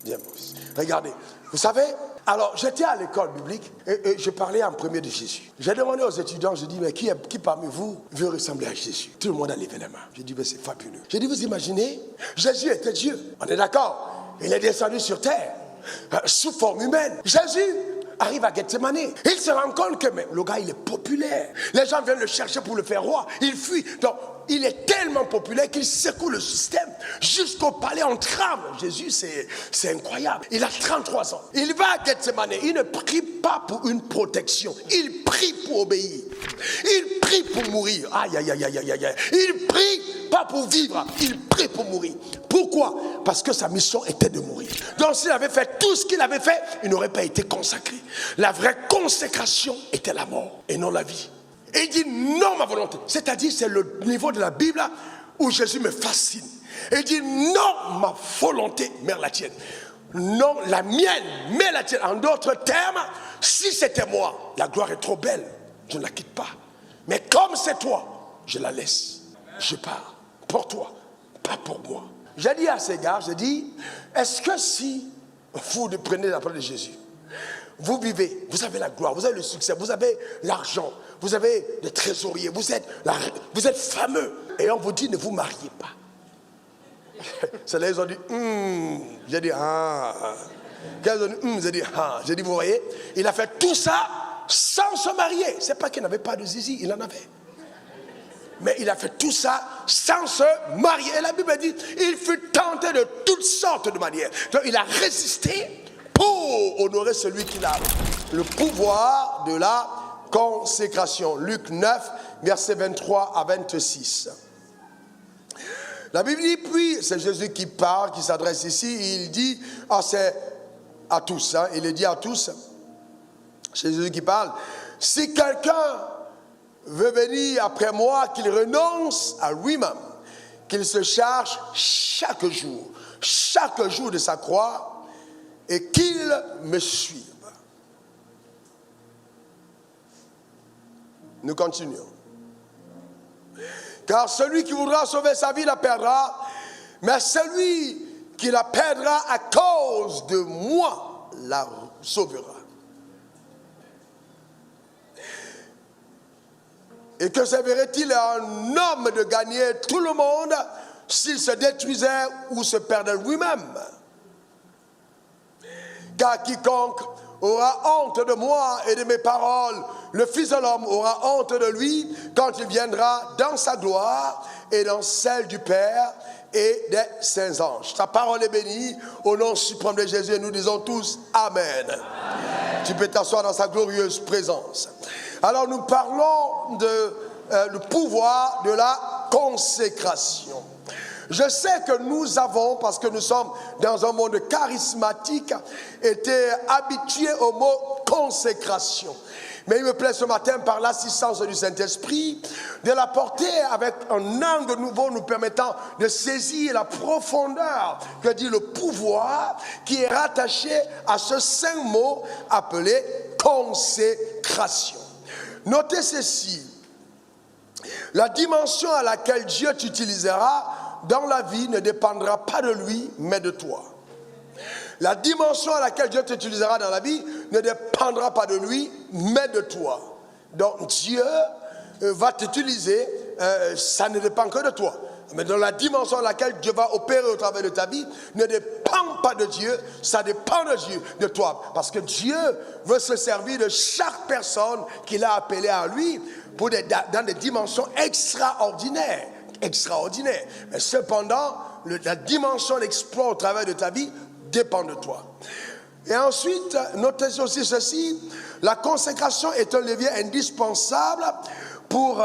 Viens, Maurice. Regardez, vous savez, alors j'étais à l'école biblique et je parlais en premier de Jésus. J'ai demandé aux étudiants, je dis, mais qui parmi vous veut ressembler à Jésus? Tout le monde a levé les mains. J'ai dit, mais c'est fabuleux. J'ai dit, vous imaginez, Jésus était Dieu. On est d'accord? Il est descendu sur terre, sous forme humaine. Jésus arrive à Gethsemane. Il se rend compte que mais, le gars, il est populaire. Les gens viennent le chercher pour le faire roi. Il fuit. Donc, il est tellement populaire qu'il secoue le système. Jusqu'au palais, on tremble. Jésus, c'est incroyable. Il a 33 ans. Il va à Gethsemane. Il ne prie pas pour une protection. Il prie pour obéir. Il prie pour mourir. Aïe, aïe, aïe, aïe, aïe, aïe. Il prie pas pour vivre. Il prie pour mourir. Pourquoi? Parce que sa mission était de mourir. Donc s'il avait fait tout ce qu'il avait fait, il n'aurait pas été consacré. La vraie consécration était la mort et non la vie. Et il dit non ma volonté. C'est-à-dire c'est le niveau de la Bible où Jésus me fascine. Et il dit non ma volonté, mais la tienne. Non la mienne, mais la tienne. En d'autres termes, si c'était moi, la gloire est trop belle, je ne la quitte pas. Mais comme c'est toi, je la laisse. Je pars pour toi, pas pour moi. J'ai dit à ces gars, j'ai dit, est-ce que si vous prenez la parole de Jésus, vous vivez, vous avez la gloire, vous avez le succès, vous avez l'argent, vous avez des trésoriers, vous êtes fameux, et on vous dit ne vous mariez pas. C'est là ils ont dit, j'ai dit, Quand ils ont dit, j'ai dit, j'ai dit, vous voyez, il a fait tout ça sans se marier. C'est pas qu'il n'avait pas de zizi, il en avait. Mais il a fait tout ça sans se marier. Et la Bible dit, il fut tenté de toutes sortes de manières. Donc il a résisté pour honorer celui qui a le pouvoir de la consécration. Luc 9, versets 23 à 26. La Bible dit, puis, c'est Jésus qui parle, qui s'adresse ici, il dit, c'est à tous, il est dit à tous, c'est Jésus qui parle, si quelqu'un veut venir après moi, qu'il renonce à lui-même, qu'il se charge chaque jour de sa croix, et qu'il me suive. Nous continuons. Car celui qui voudra sauver sa vie la perdra, mais celui qui la perdra à cause de moi la sauvera. Et que servirait-il à un homme de gagner tout le monde s'il se détruisait ou se perdait lui-même? Car quiconque aura honte de moi et de mes paroles, le Fils de l'homme aura honte de lui quand il viendra dans sa gloire et dans celle du Père et des saints anges. Ta parole est bénie au nom suprême de Jésus et nous disons tous Amen. Amen. Tu peux t'asseoir dans sa glorieuse présence. Alors nous parlons du pouvoir de la consécration. Je sais que nous avons, parce que nous sommes dans un monde charismatique, été habitués au mot consécration. Mais il me plaît ce matin, par l'assistance du Saint-Esprit, de l'apporter avec un angle nouveau nous permettant de saisir la profondeur que dit le pouvoir qui est rattaché à ce saint mot appelé consécration. Notez ceci, la dimension à laquelle Dieu t'utilisera dans la vie ne dépendra pas de lui, mais de toi. La dimension à laquelle Dieu t'utilisera dans la vie ne dépendra pas de lui, mais de toi. Donc Dieu va t'utiliser, ça ne dépend que de toi. Mais dans la dimension à laquelle Dieu va opérer au travers de ta vie ne dépend pas de Dieu, ça dépend de Dieu, de toi. Parce que Dieu veut se servir de chaque personne qu'il a appelée à lui pour dans des dimensions extraordinaires. Mais cependant, la dimension d'exploit au travers de ta vie dépend de toi. Et ensuite, notez aussi ceci, la consécration est un levier indispensable pour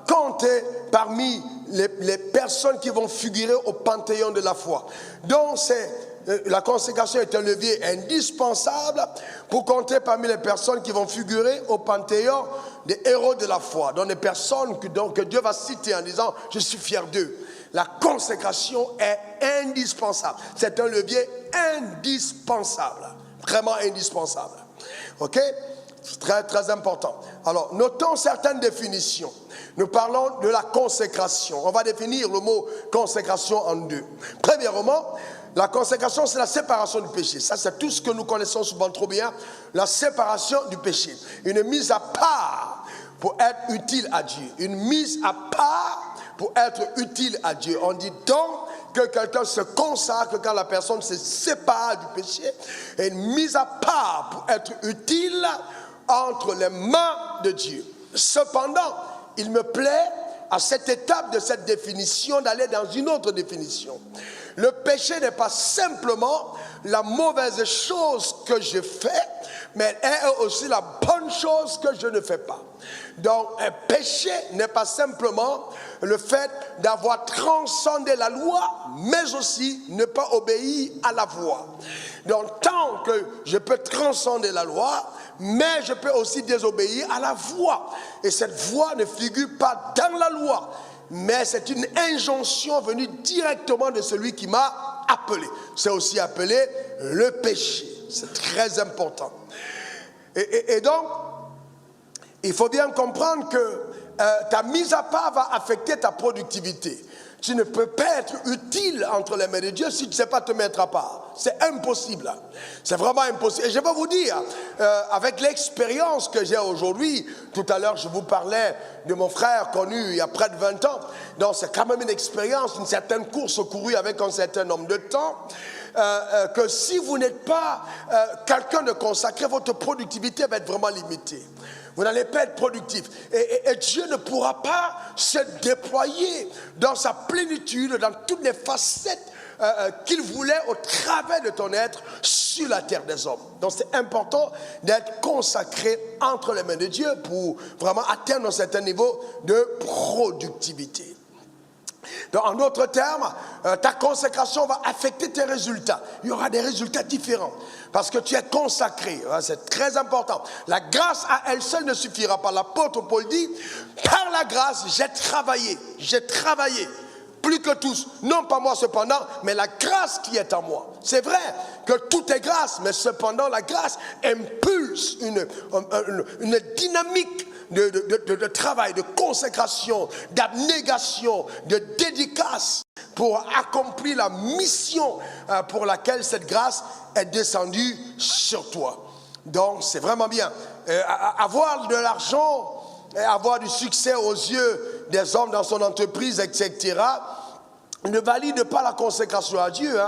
compter parmi les personnes qui vont figurer au panthéon de la foi. Donc, la consécration est un levier indispensable pour compter parmi les personnes qui vont figurer au panthéon des héros de la foi. Donc, des personnes que Dieu va citer en disant « Je suis fier d'eux ». La consécration est indispensable. C'est un levier indispensable. Vraiment indispensable. Ok? C'est très, très important. Alors, notons certaines définitions. Nous parlons de la consécration. On va définir le mot consécration en deux. Premièrement, La consécration, c'est la séparation du péché. Ça, c'est tout ce que nous connaissons souvent trop bien. La séparation du péché. Une mise à part pour être utile à Dieu. Une mise à part pour être utile à Dieu. On dit donc que quelqu'un se consacre quand la personne se sépare du péché. Et une mise à part pour être utile entre les mains de Dieu. Cependant, il me plaît à cette étape de cette définition d'aller dans une autre définition. Le péché n'est pas simplement la mauvaise chose que je fais, mais elle est aussi la bonne chose que je ne fais pas. Donc, un péché n'est pas simplement le fait d'avoir transcendé la loi, mais aussi ne pas obéir à la voie. Donc, tant que je peux transcender la loi, mais je peux aussi désobéir à la voie. Et cette voie ne figure pas dans la loi, mais c'est une injonction venue directement de celui qui m'a appelé. C'est aussi appelé le péché. C'est très important. Et donc, il faut bien comprendre que ta mise à part va affecter ta productivité. Tu ne peux pas être utile entre les mains de Dieu si tu ne sais pas te mettre à part. C'est impossible. C'est vraiment impossible. Et je vais vous dire, avec l'expérience que j'ai aujourd'hui, tout à l'heure je vous parlais de mon frère connu il y a près de 20 ans. Donc c'est quand même une expérience, une certaine course courue avec un certain nombre de temps. Que si vous n'êtes pas quelqu'un de consacré, votre productivité va être vraiment limitée. Vous n'allez pas être productif. Et Dieu ne pourra pas se déployer dans sa plénitude, dans toutes les facettes qu'il voulait au travers de ton être sur la terre des hommes. Donc c'est important d'être consacré entre les mains de Dieu pour vraiment atteindre un certain niveau de productivité. Donc, en d'autres termes, ta consécration va affecter tes résultats. Il y aura des résultats différents parce que tu es consacré. C'est très important. La grâce à elle seule ne suffira pas. L'apôtre Paul dit, par la grâce, j'ai travaillé. Plus que tous, non pas moi cependant, mais la grâce qui est en moi. C'est vrai que tout est grâce, mais cependant la grâce impulse une dynamique de travail, de consécration, d'abnégation, de dédicace pour accomplir la mission pour laquelle cette grâce est descendue sur toi. Donc c'est vraiment bien. Avoir de l'argent, avoir du succès aux yeux des hommes dans son entreprise, etc., ne valide pas la consécration à Dieu.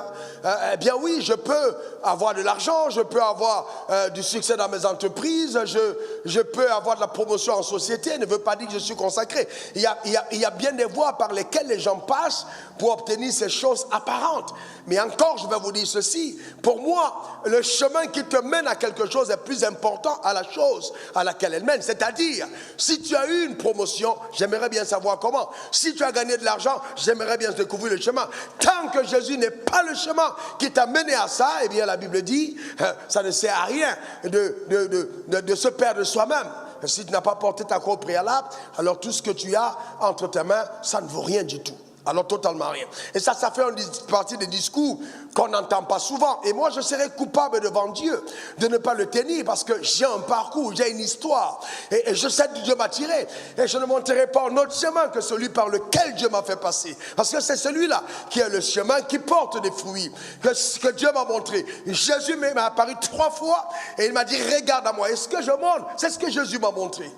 Eh bien oui, je peux avoir de l'argent, je peux avoir du succès dans mes entreprises, je peux avoir de la promotion en société, ne veut pas dire que je suis consacré. Il y a bien des voies par lesquelles les gens passent pour obtenir ces choses apparentes. Mais encore, je vais vous dire ceci, pour moi, le chemin qui te mène à quelque chose est plus important à la chose à laquelle elle mène. C'est-à-dire, si tu as eu une promotion, j'aimerais bien savoir comment. Si tu as gagné de l'argent, j'aimerais bien découvrir le chemin. Tant que Jésus n'est pas le chemin qui t'a mené à ça, eh bien la Bible dit, ça ne sert à rien de se perdre soi-même. Si tu n'as pas porté ta croix au préalable, alors tout ce que tu as entre tes mains, ça ne vaut rien du tout. Alors totalement rien. Et ça fait partie des discours qu'on n'entend pas souvent. Et moi je serais coupable devant Dieu de ne pas le tenir parce que j'ai un parcours, j'ai une histoire. Et je sais d'où Dieu m'a tiré. Et je ne monterai pas un autre chemin que celui par lequel Dieu m'a fait passer. Parce que c'est celui-là qui est le chemin qui porte des fruits. Que Dieu m'a montré. Jésus m'a apparu 3 fois et il m'a dit regarde à moi. Et ce que je montre, c'est ce que Jésus m'a montré.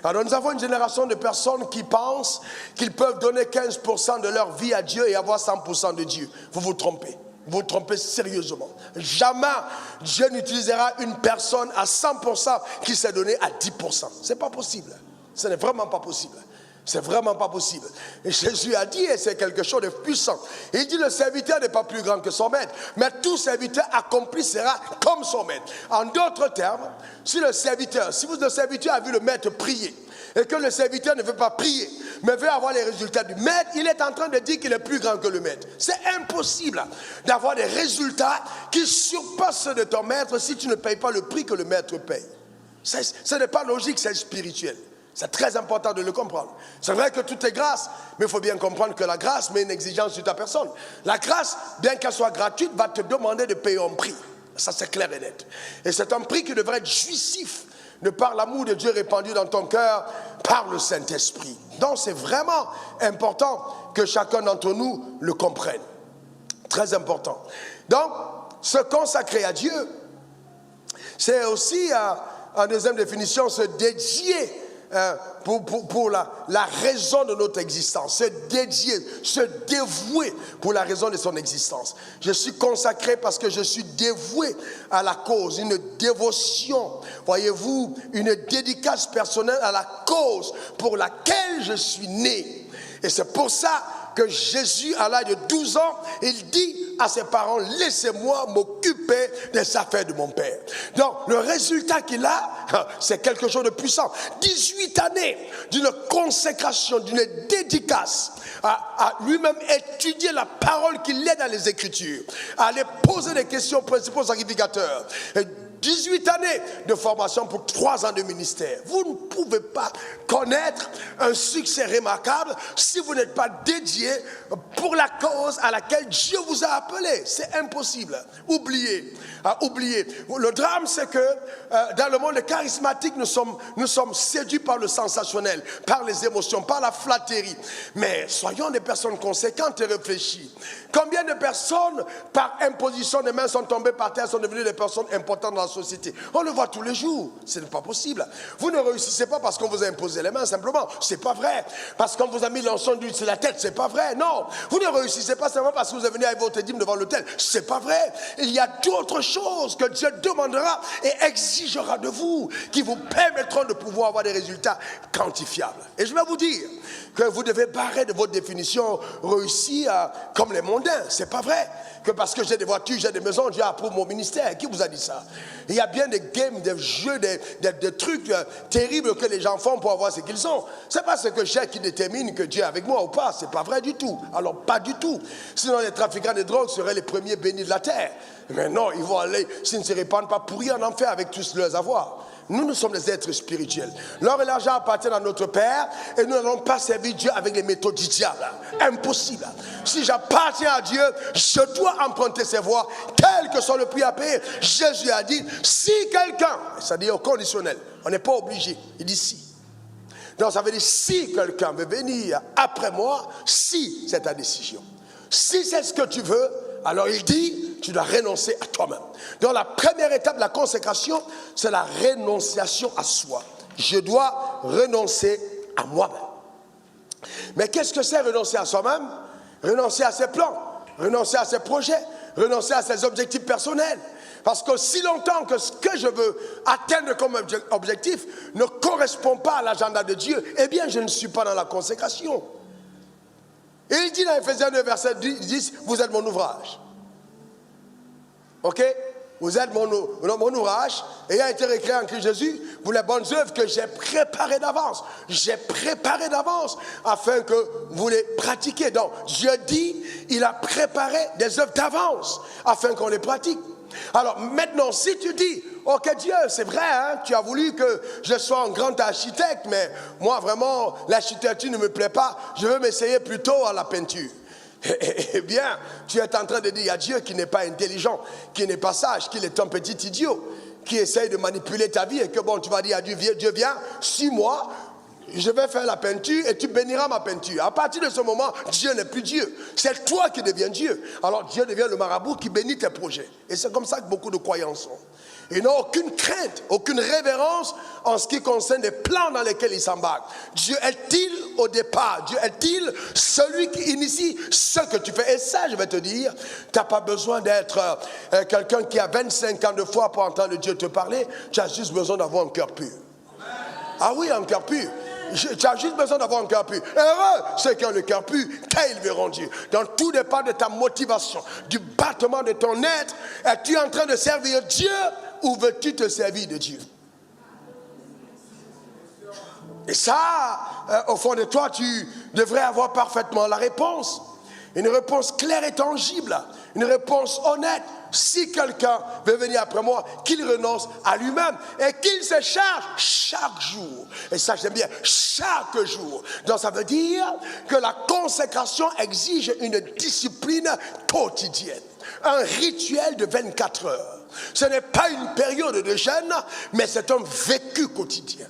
Alors nous avons une génération de personnes qui pensent qu'ils peuvent donner 15% de leur vie à Dieu et avoir 100% de Dieu. Vous vous trompez. Vous vous trompez sérieusement. Jamais Dieu n'utilisera une personne à 100% qui s'est donné à 10%. C'est pas possible. Ce n'est vraiment pas possible. C'est vraiment pas possible. Et Jésus a dit, et c'est quelque chose de puissant, il dit le serviteur n'est pas plus grand que son maître, mais tout serviteur accompli sera comme son maître. En d'autres termes, si le serviteur a vu le maître prier, et que le serviteur ne veut pas prier, mais veut avoir les résultats du maître, il est en train de dire qu'il est plus grand que le maître. C'est impossible d'avoir des résultats qui surpassent ceux de ton maître si tu ne payes pas le prix que le maître paye. Ce n'est pas logique, c'est spirituel. C'est très important de le comprendre. C'est vrai que tout est grâce, mais il faut bien comprendre que la grâce met une exigence sur ta personne. La grâce, bien qu'elle soit gratuite, va te demander de payer un prix. Ça, c'est clair et net. Et c'est un prix qui devrait être jouissif de par l'amour de Dieu répandu dans ton cœur par le Saint-Esprit. Donc, c'est vraiment important que chacun d'entre nous le comprenne. Très important. Donc, se consacrer à Dieu, c'est aussi, en deuxième définition, se dédier pour la raison de notre existence, se dédier, se dévouer pour la raison de son existence. Je suis consacré parce que je suis dévoué à la cause, une dévotion, voyez-vous, une dédicace personnelle à la cause pour laquelle je suis né. Et c'est pour ça que Jésus, à l'âge de 12 ans, il dit à ses parents, laissez-moi m'occuper des affaires de mon Père. Donc, le résultat qu'il a, c'est quelque chose de puissant. 18 années d'une consécration, d'une dédicace, à lui-même étudier la parole qu'il est dans les Écritures, à aller poser des questions aux principaux sacrificateurs. 18 années de formation pour 3 ans de ministère. Vous ne pouvez pas connaître un succès remarquable si vous n'êtes pas dédié pour la cause à laquelle Dieu vous a appelé. C'est impossible. Oubliez. Oubliez. Le drame, c'est que dans le monde charismatique, nous sommes séduits par le sensationnel, par les émotions, par la flatterie. Mais soyons des personnes conséquentes et réfléchies. Combien de personnes, par imposition des mains, sont tombées par terre, sont devenues des personnes importantes dans la société? On le voit tous les jours. Ce n'est pas possible. Vous ne réussissez pas parce qu'on vous a imposé les mains, simplement. C'est pas vrai. Parce qu'on vous a mis l'encens d'huile sur la tête, c'est pas vrai. Non. Vous ne réussissez pas simplement parce que vous êtes venu avec votre dîme devant l'autel. C'est pas vrai. Il y a d'autres choses que Dieu demandera et exigera de vous qui vous permettront de pouvoir avoir des résultats quantifiables. Et je vais vous dire que vous devez barrer de votre définition réussie comme les mondains. C'est pas vrai. Que parce que j'ai des voitures, j'ai des maisons, Dieu approuve mon ministère. Qui vous a dit ça? Il y a bien des games, des jeux, des trucs terribles que les gens font pour avoir ce qu'ils ont. C'est pas ce que j'ai qui détermine que Dieu est avec moi ou pas. C'est pas vrai du tout. Alors pas du tout. Sinon les trafiquants de drogue seraient les premiers bénis de la terre. Mais non, ils vont aller, s'ils ne se répandent pas, pourrir en enfer avec tous leurs avoirs. Nous sommes des êtres spirituels. L'or et l'argent appartiennent à notre Père et nous n'allons pas servir Dieu avec les méthodes du diable. Impossible. Si j'appartiens à Dieu, je dois emprunter ses voies, quel que soit le prix à payer. Jésus a dit, si quelqu'un, c'est-à-dire au conditionnel, on n'est pas obligé, il dit si. Donc ça veut dire si quelqu'un veut venir après moi, si c'est ta décision. Si c'est ce que tu veux, alors il dit, tu dois renoncer à toi-même. Donc la première étape de la consécration, c'est la renonciation à soi. Je dois renoncer à moi-même. Mais qu'est-ce que c'est renoncer à soi-même? Renoncer à ses plans, renoncer à ses projets, renoncer à ses objectifs personnels. Parce que si longtemps que ce que je veux atteindre comme objectif ne correspond pas à l'agenda de Dieu, eh bien je ne suis pas dans la consécration. Et il dit dans Ephésiens 2, verset 10, vous êtes mon ouvrage. Ok? Vous êtes mon ouvrage, ayant été récréé en Christ Jésus, pour les bonnes œuvres que j'ai préparées d'avance. J'ai préparé d'avance afin que vous les pratiquiez. Donc, Dieu dit, il a préparé des œuvres d'avance afin qu'on les pratique. Alors maintenant, si tu dis, ok Dieu, c'est vrai, hein, tu as voulu que je sois un grand architecte, mais moi vraiment, l'architecture ne me plaît pas, je veux m'essayer plutôt à la peinture. Eh bien, tu es en train de dire à Dieu qui n'est pas intelligent, qui n'est pas sage, qu'il est un petit idiot, qui essaye de manipuler ta vie et que bon, tu vas dire à Dieu, Dieu viens, suis-moi, je vais faire la peinture et tu béniras ma peinture. À partir de ce moment, Dieu n'est plus Dieu. C'est toi qui deviens Dieu. Alors Dieu devient le marabout qui bénit tes projets. Et c'est comme ça que beaucoup de croyants sont. Ils n'ont aucune crainte, aucune révérence en ce qui concerne les plans dans lesquels ils s'embarquent. Dieu est-il au départ? Dieu est-il celui qui initie ce que tu fais? Et ça, je vais te dire, tu n'as pas besoin d'être quelqu'un qui a 25 ans de foi pour entendre Dieu te parler. Tu as juste besoin d'avoir un cœur pur. Ah oui, un cœur pur. Tu as juste besoin d'avoir un cœur pur. Heureux ceux qui ont le cœur pur, car ils verront Dieu. Donc tout dépend de ta motivation, du battement de ton être. Es-tu en train de servir Dieu ou veux-tu te servir de Dieu? Et ça, au fond de toi, tu devrais avoir parfaitement la réponse. Une réponse claire et tangible. Une réponse honnête. Si quelqu'un veut venir après moi, qu'il renonce à lui-même et qu'il se charge chaque jour. Et ça, j'aime bien, chaque jour. Donc, ça veut dire que la consécration exige une discipline quotidienne. Un rituel de 24 heures. Ce n'est pas une période de jeûne, mais c'est un vécu quotidien.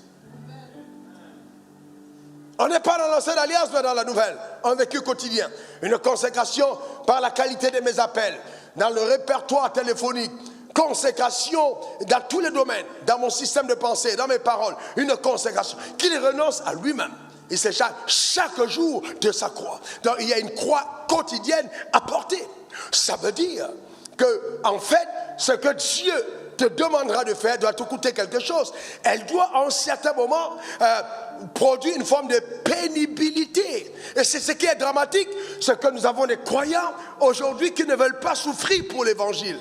On n'est pas dans l'ancienne alliance, mais dans la nouvelle. Un vécu quotidien. Une consécration par la qualité de mes appels. dans le répertoire téléphonique, consécration dans tous les domaines, dans mon système de pensée, dans mes paroles, une consécration, qu'il renonce à lui-même. Il s'échappe chaque jour de sa croix. Donc il y a une croix quotidienne à porter. Ça veut dire que, en fait, ce que Dieu te demandera de faire doit te coûter quelque chose. Elle doit, en certains moments, produire une forme de pénibilité. Et c'est ce qui est dramatique, c'est que nous avons des croyants aujourd'hui qui ne veulent pas souffrir pour l'évangile,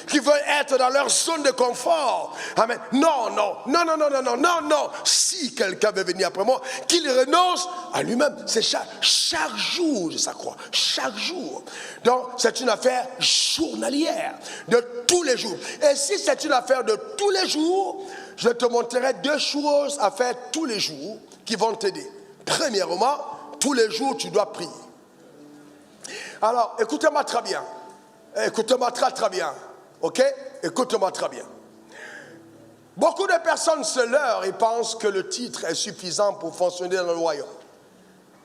qui veulent être dans leur zone de confort. Amen. Non, non, non, non, non, non, non, non, non. Si quelqu'un veut venir après moi, qu'il renonce à lui-même. C'est chaque jour de sa croix. Chaque jour. Donc, c'est une affaire journalière, de tous les jours. Et si c'est une affaire de tous les jours, je te montrerai 2 choses à faire tous les jours qui vont t'aider. Premièrement, tous les jours, tu dois prier. Alors, écoutez-moi très bien. Écoutez-moi très, très bien. Ok? Écoute-moi très bien. Beaucoup de personnes se leurrent et pensent que le titre est suffisant pour fonctionner dans le royaume.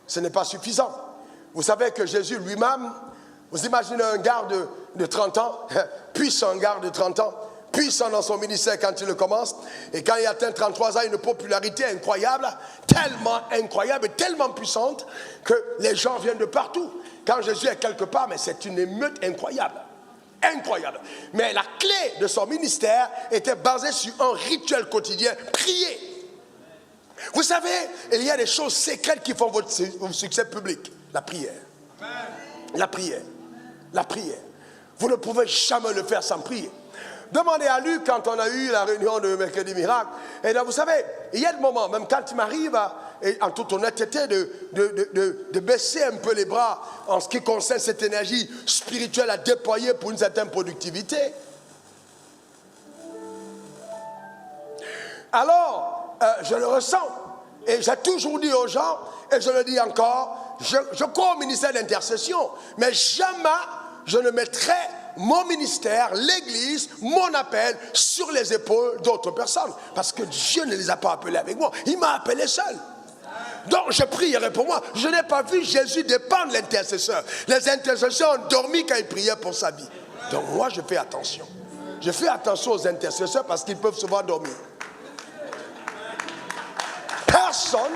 Ce n'est pas suffisant. Vous savez que Jésus lui-même, vous imaginez un gars de 30 ans, puissant gars de 30 ans, puissant dans son ministère quand il le commence, et quand il atteint 33 ans, une popularité incroyable, tellement incroyable et tellement puissante que les gens viennent de partout. Quand Jésus est quelque part, mais c'est une émeute incroyable. Incroyable. Mais la clé de son ministère était basée sur un rituel quotidien, prier. Vous savez, il y a des choses secrètes qui font votre succès public. La prière. La prière. La prière. Vous ne pouvez jamais le faire sans prier. Demandez à Luc quand on a eu la réunion de Mercredi Miracle. Et là, vous savez, il y a des moments, même quand il m'arrive, en toute honnêteté, de baisser un peu les bras en ce qui concerne cette énergie spirituelle à déployer pour une certaine productivité. Alors, je le ressens. Et j'ai toujours dit aux gens, et je le dis encore, je crois au ministère d'intercession, mais jamais je ne mettrai mon ministère, l'église, mon appel sur les épaules d'autres personnes. Parce que Dieu ne les a pas appelés avec moi. Il m'a appelé seul. Donc je prierai pour moi. Je n'ai pas vu Jésus dépendre de l'intercesseur. Les intercesseurs ont dormi quand ils priaient pour sa vie. Donc moi je fais attention. Je fais attention aux intercesseurs parce qu'ils peuvent souvent dormir. Personne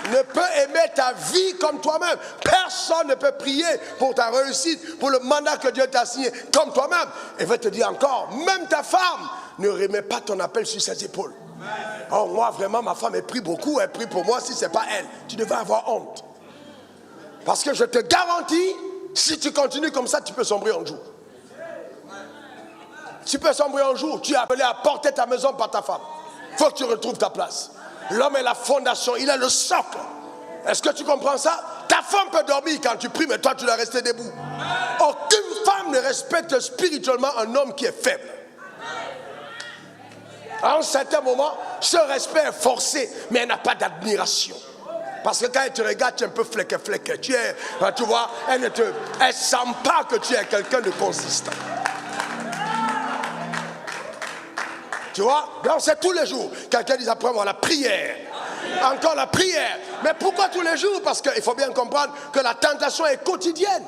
ne peut aimer ta vie comme toi-même. Personne ne peut prier pour ta réussite, pour le mandat que Dieu t'a signé comme toi-même. Et je vais te dire encore, même ta femme ne remet pas ton appel sur ses épaules. Oh, moi vraiment, ma femme, elle prie beaucoup, elle prie pour moi. Si ce n'est pas elle, tu devais avoir honte. Parce que je te garantis, si tu continues comme ça, tu peux sombrer un jour. Tu peux sombrer un jour. Tu es appelé à porter ta maison par ta femme. Il faut que tu retrouves ta place. L'homme est la fondation, il est le socle. Est-ce que tu comprends ça? Ta femme peut dormir quand tu pries, mais toi tu dois rester debout. Aucune femme ne respecte spirituellement un homme qui est faible. À un certain moment, ce respect est forcé, mais elle n'a pas d'admiration. Parce que quand elle te regarde, tu es un peu fleque. Tu vois, elle ne sent pas que tu es quelqu'un de consistant. Tu vois? Donc c'est tous les jours. Quelqu'un dit après moi la prière. Encore la prière. Mais pourquoi tous les jours? Parce qu'il faut bien comprendre que la tentation est quotidienne.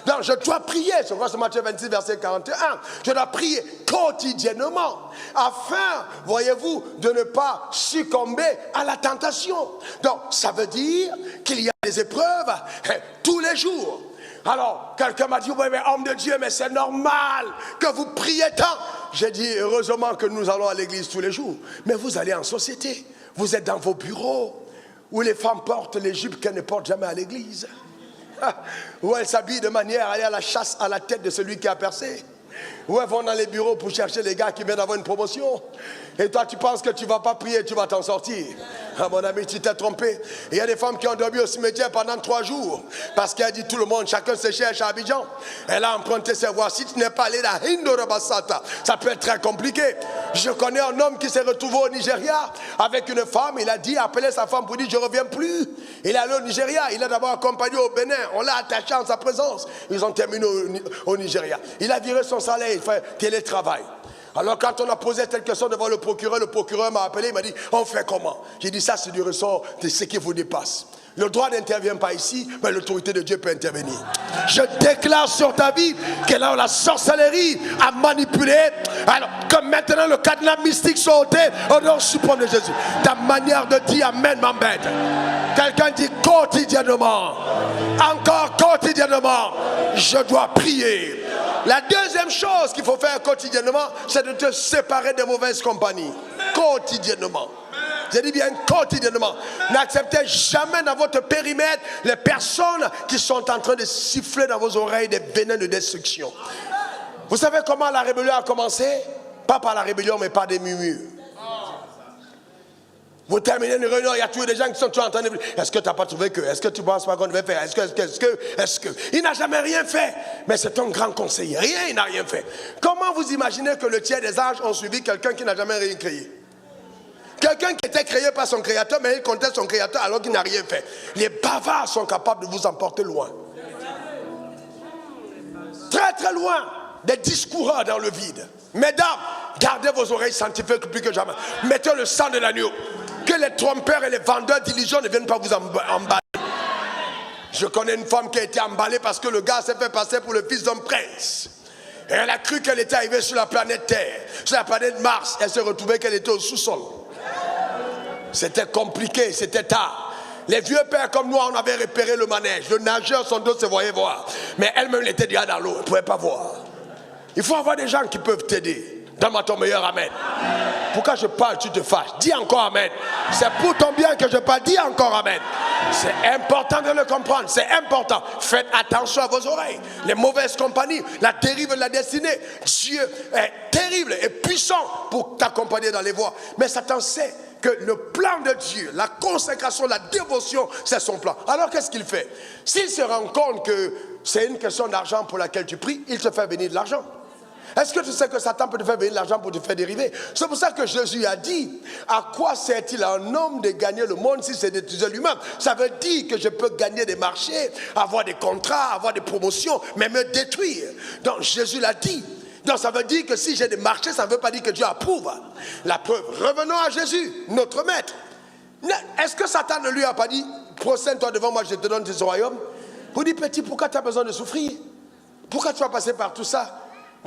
Donc je dois prier. C'est quoi ce Matthieu 26, verset 41? Je dois prier quotidiennement. Afin, voyez-vous, de ne pas succomber à la tentation. Donc ça veut dire qu'il y a des épreuves tous les jours. Alors, quelqu'un m'a dit, oui, mais homme de Dieu, mais c'est normal que vous priez tant. J'ai dit, heureusement que nous allons à l'église tous les jours. Mais vous allez en société. Vous êtes dans vos bureaux, où les femmes portent les jupes qu'elles ne portent jamais à l'église. Où elles s'habillent de manière à aller à la chasse à la tête de celui qui a percé. Où elles vont dans les bureaux pour chercher les gars qui viennent d'avoir une promotion. Et toi, tu penses que tu ne vas pas prier, tu vas t'en sortir. Ah, mon ami, tu t'es trompé. Il y a des femmes qui ont dormi au cimetière pendant 3 jours. Parce qu'elle a dit tout le monde, chacun se cherche à Abidjan. Elle a emprunté ses voies. Si tu n'es pas allé dans Hindorabasata, ça peut être très compliqué. Je connais un homme qui s'est retrouvé au Nigeria avec une femme. Il a dit, appelez sa femme pour dire, je ne reviens plus. Il est allé au Nigeria. Il a d'abord accompagné au Bénin. On l'a attaché en sa présence. Ils ont terminé au Nigeria. Il a viré son salaire. Il fait télétravail. Alors quand on a posé cette question devant le procureur m'a appelé, il m'a dit, on fait comment? J'ai dit, ça c'est du ressort de ce qui vous dépasse. Le droit n'intervient pas ici, mais l'autorité de Dieu peut intervenir. Je déclare sur ta vie que là où la sorcellerie a manipulé, alors que maintenant le cadenas mystique soit ôté au nom suprême de Jésus. Ta manière de dire amen m'embête. Quelqu'un dit quotidiennement, encore quotidiennement, je dois prier. La deuxième chose qu'il faut faire quotidiennement, c'est de te séparer des mauvaises compagnies. Quotidiennement. Je dis bien quotidiennement. N'acceptez jamais dans votre périmètre les personnes qui sont en train de siffler dans vos oreilles des venins de destruction. Vous savez comment la rébellion a commencé? Pas par la rébellion, mais par des murmures. Vous terminez une réunion, il y a toujours des gens qui sont toujours en train de dire, est-ce que tu n'as pas trouvé que? Est-ce que tu ne penses pas qu'on devait faire? Est-ce que? Il n'a jamais rien fait. Mais c'est un grand conseiller. Rien, il n'a rien fait. Comment vous imaginez que le tiers des âges ont suivi quelqu'un qui n'a jamais rien créé? Quelqu'un qui était créé par son créateur, mais il conteste son créateur alors qu'il n'a rien fait. Les bavards sont capables de vous emporter loin. Très très loin. Des discours dans le vide. Mesdames, gardez vos oreilles sanctifiées plus que jamais. Mettez le sang de l'agneau. Que les trompeurs et les vendeurs d'illusions ne viennent pas vous emballer. Je connais une femme qui a été emballée parce que le gars s'est fait passer pour le fils d'un prince. Et elle a cru qu'elle était arrivée sur la planète Terre, sur la planète Mars. Elle s'est retrouvée qu'elle était au sous-sol. C'était compliqué, c'était tard. Les vieux pères comme nous, on avait repéré le manège. Le nageur, son dos se voyait voir. Mais elle-même, elle était déjà dans l'eau, elle ne pouvait pas voir. Il faut avoir des gens qui peuvent t'aider. Donne-moi ton meilleur amen. Pourquoi je parle, tu te fâches? Dis encore amen. C'est pour ton bien que je parle, dis encore amen. C'est important de le comprendre, c'est important. Faites attention à vos oreilles. Les mauvaises compagnies, la terrible de la destinée. Dieu est terrible et puissant pour t'accompagner dans les voies. Mais Satan sait que le plan de Dieu, la consécration, la dévotion, c'est son plan. Alors qu'est-ce qu'il fait? S'il se rend compte que c'est une question d'argent pour laquelle tu pries, il te fait venir de l'argent. Est-ce que tu sais que Satan peut te faire venir de l'argent pour te faire dériver? C'est pour ça que Jésus a dit, à quoi sert-il à un homme de gagner le monde si c'est d'utiliser lui-même? Ça veut dire que je peux gagner des marchés, avoir des contrats, avoir des promotions, mais me détruire. Donc Jésus l'a dit. Donc ça veut dire que si j'ai des marchés, ça ne veut pas dire que Dieu approuve. La preuve, revenons à Jésus, notre maître. Est-ce que Satan ne lui a pas dit, prosterne-toi devant moi, je te donne tes royaumes? Vous dites, petit, pourquoi tu as besoin de souffrir? Pourquoi tu vas passer par tout ça?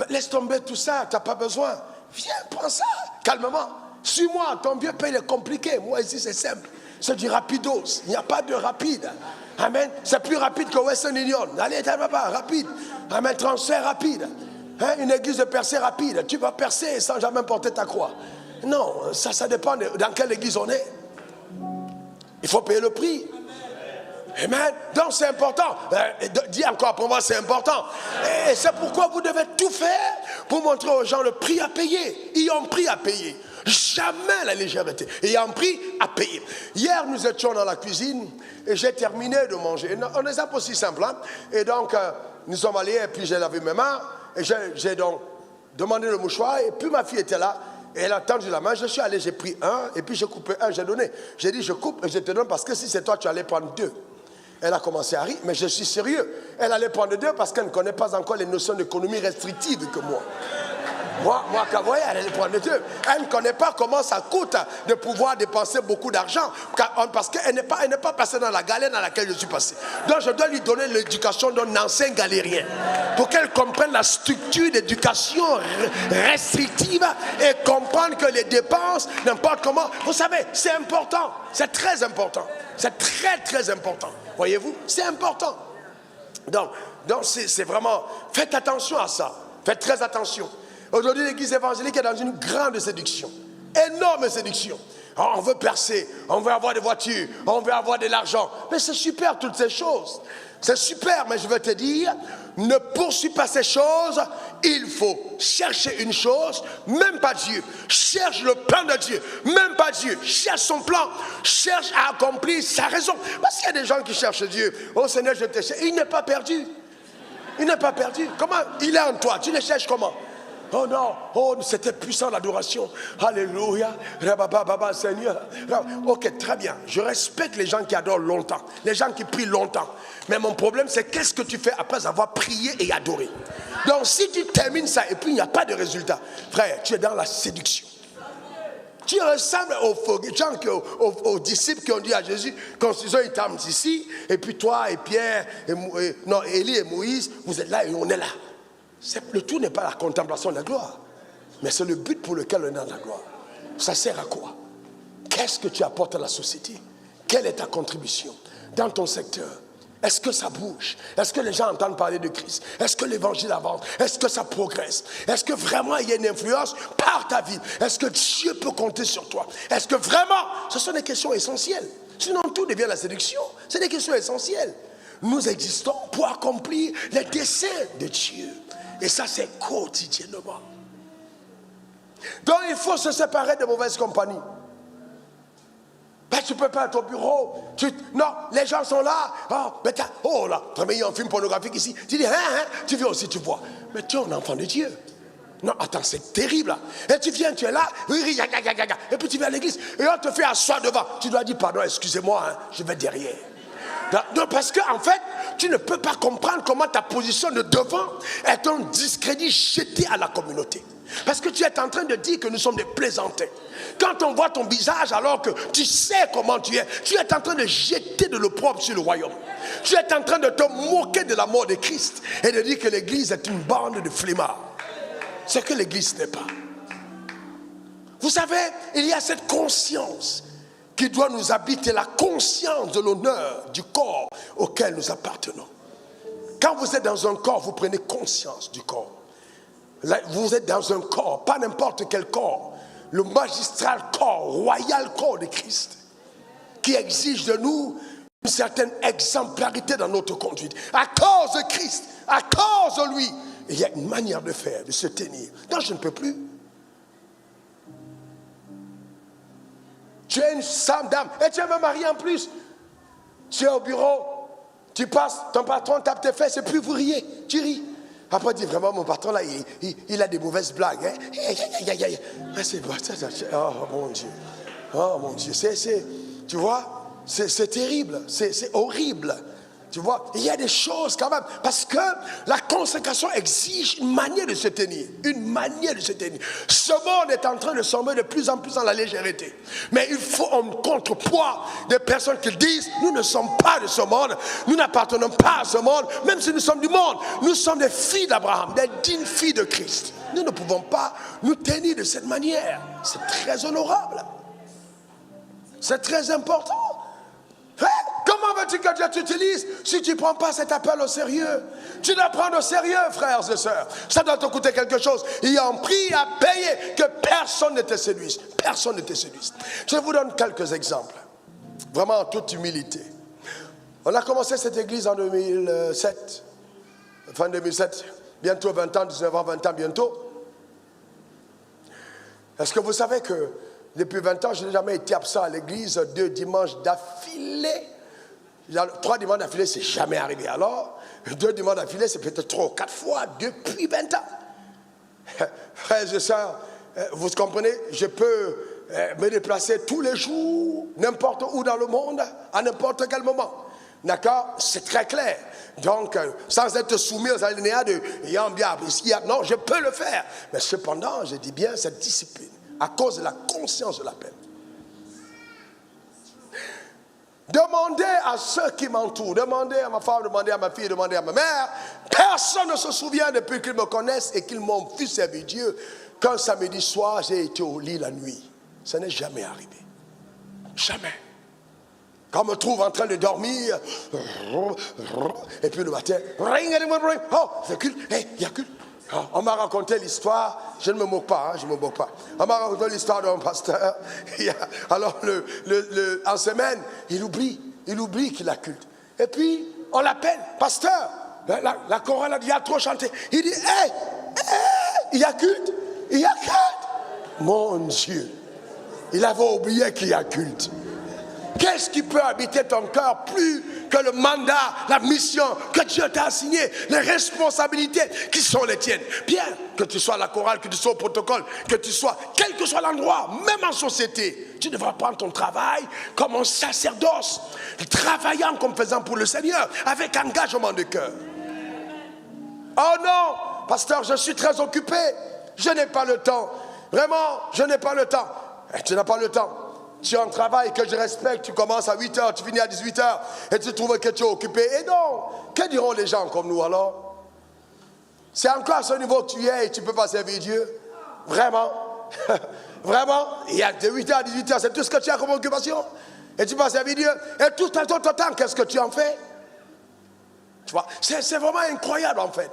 Laisse tomber tout ça, tu n'as pas besoin. Viens, prends ça, calmement. Suis-moi, ton vieux pays est compliqué. Moi ici c'est simple. C'est du rapidos. Il n'y a pas de rapide. Amen. C'est plus rapide que Western Union. Allez, t'as pas rapide. Amen. Transfert rapide. Hein? Une église de percée rapide. Tu vas percer sans jamais porter ta croix. Non, ça dépend dans quelle église on est. Il faut payer le prix. Amen. Donc c'est important. Dis encore pour moi, c'est important. Et c'est pourquoi vous devez tout faire pour montrer aux gens le prix à payer. Ils ont prix à payer. Jamais la légèreté. Ils ont prix à payer. Hier, nous étions dans la cuisine et j'ai terminé de manger. On est un peu aussi simple. Hein? Et donc, nous sommes allés et puis j'ai lavé mes mains. Et j'ai donc demandé le mouchoir. Et puis ma fille était là. Et elle a tendu la main. Je suis allé, j'ai pris un. Et puis j'ai coupé un, j'ai donné. J'ai dit, je coupe et je te donne parce que si c'est toi, tu allais prendre deux. Elle a commencé à rire, mais je suis sérieux. Elle allait prendre deux parce qu'elle ne connaît pas encore les notions d'économie restrictive que moi. Moi, quand vous voyez, elle allait prendre deux. Elle ne connaît pas comment ça coûte de pouvoir dépenser beaucoup d'argent parce qu'elle n'est pas passée dans la galère dans laquelle je suis passé. Donc, je dois lui donner l'éducation d'un ancien galérien pour qu'elle comprenne la structure d'éducation restrictive et comprenne que les dépenses, n'importe comment, vous savez, c'est important. C'est très important. C'est très, très important. Voyez-vous, c'est important. Donc c'est vraiment, faites attention à ça. Faites très attention. Aujourd'hui, l'église évangélique est dans une grande séduction. Énorme séduction. On veut percer, on veut avoir des voitures, on veut avoir de l'argent. Mais c'est super toutes ces choses. C'est super, mais je veux te dire, ne poursuis pas ces choses. Il faut chercher une chose, même pas Dieu. Cherche le plan de Dieu, même pas Dieu. Cherche son plan, cherche à accomplir sa raison. Parce qu'il y a des gens qui cherchent Dieu. Oh Seigneur, je te cherche. Il n'est pas perdu. Il n'est pas perdu. Comment? Il est en toi. Tu le cherches comment? Oh non, oh c'était puissant l'adoration. Alléluia, Baba Seigneur. Ok, très bien. Je respecte les gens qui adorent longtemps, les gens qui prient longtemps. Mais mon problème, c'est qu'est-ce que tu fais après avoir prié et adoré. Donc si tu termines ça et puis il n'y a pas de résultat, frère, tu es dans la séduction. Tu ressembles aux gens, aux disciples qui ont dit à Jésus, construisons une table ici, et puis toi et Pierre, Élie et Moïse, vous êtes là et on est là. Le tout n'est pas la contemplation de la gloire, mais c'est le but pour lequel on est dans la gloire. Ça sert à quoi? Qu'est-ce que tu apportes à la société? Quelle est ta contribution dans ton secteur? Est-ce que ça bouge? Est-ce que les gens entendent parler de Christ? Est-ce que l'évangile avance? Est-ce que ça progresse? Est-ce que vraiment il y a une influence par ta vie? Est-ce que Dieu peut compter sur toi? Est-ce que vraiment, ce sont des questions essentielles. Sinon tout devient la séduction. C'est des questions essentielles. Nous existons pour accomplir les desseins de Dieu. Et ça c'est quotidiennement. Donc il faut se séparer de mauvaises compagnies. Ben, tu ne peux pas être au bureau. Non, les gens sont là. Oh là, tu as mis un film pornographique ici. Tu dis, tu viens aussi, tu vois. Mais tu es un enfant de Dieu. Non, attends, c'est terrible là. Et tu viens, tu es là. Et puis tu viens à l'église. Et on te fait asseoir devant. Tu dois dire, pardon, excusez-moi, je vais derrière. Non, parce qu'en fait, tu ne peux pas comprendre comment ta position de devant est un discrédit jeté à la communauté. Parce que tu es en train de dire que nous sommes des plaisantins. Quand on voit ton visage alors que tu sais comment tu es en train de jeter de l'opprobre sur le royaume. Tu es en train de te moquer de la mort de Christ et de dire que l'église est une bande de flemmards. Ce que l'église n'est pas. Vous savez, il y a cette conscience qui doit nous habiter, la conscience de l'honneur du corps auquel nous appartenons. Quand vous êtes dans un corps, vous prenez conscience du corps. Là, vous êtes dans un corps, pas n'importe quel corps, le magistral corps, royal corps de Christ, qui exige de nous une certaine exemplarité dans notre conduite. À cause de Christ, à cause de lui, il y a une manière de faire, de se tenir. Donc je ne peux plus. Tu es une femme d'âme et tu es même marié en plus. Tu es au bureau, tu passes, ton patron tape tes fesses et puis vous riez, tu ris. Après, dit vraiment, mon patron là, il a des mauvaises blagues. Hein? Mais c'est oh mon Dieu. Oh mon Dieu. Tu vois, c'est terrible. C'est horrible. Tu vois, il y a des choses quand même. Parce que la consécration exige une manière de se tenir. Une manière de se tenir. Ce monde est en train de sommer de plus en plus dans la légèreté. Mais il faut un contrepoids des personnes qui disent, nous ne sommes pas de ce monde. Nous n'appartenons pas à ce monde. Même si nous sommes du monde. Nous sommes des filles d'Abraham. Des dignes filles de Christ. Nous ne pouvons pas nous tenir de cette manière. C'est très honorable. C'est très important. Comment veux-tu que Dieu t'utilise si tu ne prends pas cet appel au sérieux? Tu dois prendre au sérieux, frères et sœurs. Ça doit te coûter quelque chose. Il y a un prix à payer que personne ne te séduise. Personne ne te séduise. Je vous donne quelques exemples. Vraiment en toute humilité. On a commencé cette église en 2007. Fin 2007. Bientôt 20 ans, 19 ans, 20 ans bientôt. Est-ce que vous savez que depuis 20 ans, je n'ai jamais été absent à l'église 2 dimanches d'affilée? 3 dimanches d'affilée, c'est jamais arrivé. Alors, 2 dimanches d'affilée, c'est peut-être 3 ou 4 fois depuis 20 ans. Frères et sœurs, vous comprenez, je peux me déplacer tous les jours, n'importe où dans le monde, à n'importe quel moment. D'accord? C'est très clair. Donc, sans être soumis aux alinéas de « il y a un diable ici », non, je peux le faire. Mais cependant, je dis bien cette discipline, à cause de la conscience de l'appel. Demandez à ceux qui m'entourent, demandez à ma femme, demandez à ma fille, demandez à ma mère. Personne ne se souvient depuis qu'ils me connaissent et qu'ils m'ont vu servir Dieu qu'un samedi soir, j'ai été au lit la nuit. Ça n'est jamais arrivé. Jamais. Quand on me trouve en train de dormir, et puis le matin, oh, c'est culte, il y a culte. On m'a raconté l'histoire, je ne me moque pas, je ne me moque pas. On m'a raconté l'histoire d'un pasteur. Alors, en semaine, il oublie qu'il a culte. Et puis, on l'appelle, pasteur. La chorale a dit, il a trop chanté. Il dit, il y a culte, il y a culte. Mon Dieu, il avait oublié qu'il y a culte. Qu'est-ce qui peut habiter ton cœur plus que le mandat, la mission que Dieu t'a assigné, les responsabilités qui sont les tiennes? Bien, que tu sois à la chorale, que tu sois au protocole, que tu sois, quel que soit l'endroit, même en société, tu devras prendre ton travail comme un sacerdoce, travaillant comme faisant pour le Seigneur, avec engagement de cœur. Oh non, pasteur, je suis très occupé, je n'ai pas le temps. Vraiment, je n'ai pas le temps. Et tu n'as pas le temps. Tu as un travail que je respecte, tu commences à 8h, tu finis à 18h, et tu trouves que tu es occupé. Et donc, que diront les gens comme nous alors? C'est encore à ce niveau que tu es et tu ne peux pas servir Dieu? Vraiment? Vraiment? Il y a de 8h à 18h, c'est tout ce que tu as comme occupation? Et tu peux pas servir Dieu? Et tout ton temps, qu'est-ce que tu en fais? Tu vois, c'est vraiment incroyable en fait.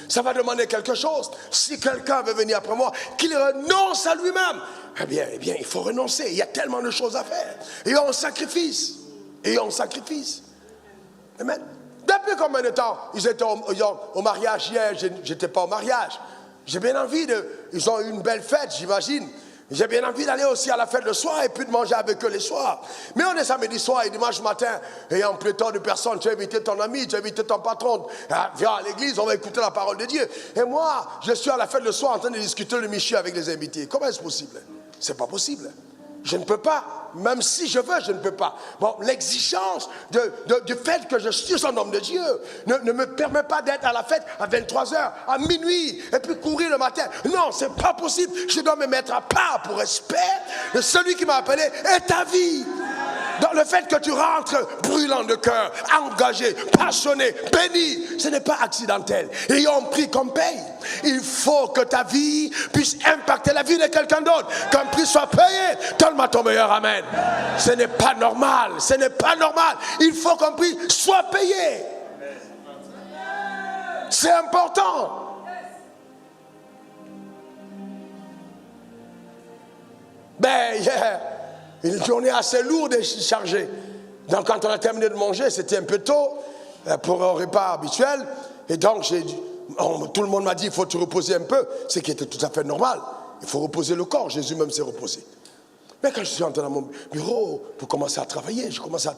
Ça va demander quelque chose. Si quelqu'un veut venir après moi, qu'il renonce à lui-même. Eh bien, il faut renoncer. Il y a tellement de choses à faire. Et on sacrifice. Amen. Depuis combien de temps ils étaient au mariage hier? J'étais pas au mariage. J'ai bien envie ils ont eu une belle fête, j'imagine. J'ai bien envie d'aller aussi à la fête le soir et puis de manger avec eux les soirs. Mais on est samedi soir et dimanche matin, et il y a un pléthore de personnes. Tu as invité ton ami, tu as invité ton patron. Viens à l'église, on va écouter la parole de Dieu. Et moi, je suis à la fête le soir en train de discuter le Michu avec les invités. Comment est-ce possible? C'est pas possible. Je ne peux pas. Même si je veux, je ne peux pas. Bon, l'exigence du fait que je suis un homme de Dieu ne me permet pas d'être à la fête à 23h, à minuit, et puis courir le matin. Non, c'est pas possible. Je dois me mettre à part pour respect de celui qui m'a appelé et ta vie. Dans le fait que tu rentres brûlant de cœur, engagé, passionné, béni, ce n'est pas accidentel. Et on prie qu'on paye. Il faut que ta vie puisse impacter la vie de quelqu'un d'autre. Qu'un prix soit payé. Donne-moi ton meilleur amen. Ce n'est pas normal. Ce n'est pas normal. Il faut qu'un prix soit payé. C'est important. Une journée assez lourde et chargée. Donc quand on a terminé de manger, c'était un peu tôt pour un repas habituel. Et donc tout le monde m'a dit, il faut te reposer un peu, ce qui était tout à fait normal. Il faut reposer le corps, Jésus même s'est reposé. Mais quand je suis entré dans mon bureau pour commencer à travailler, je commençais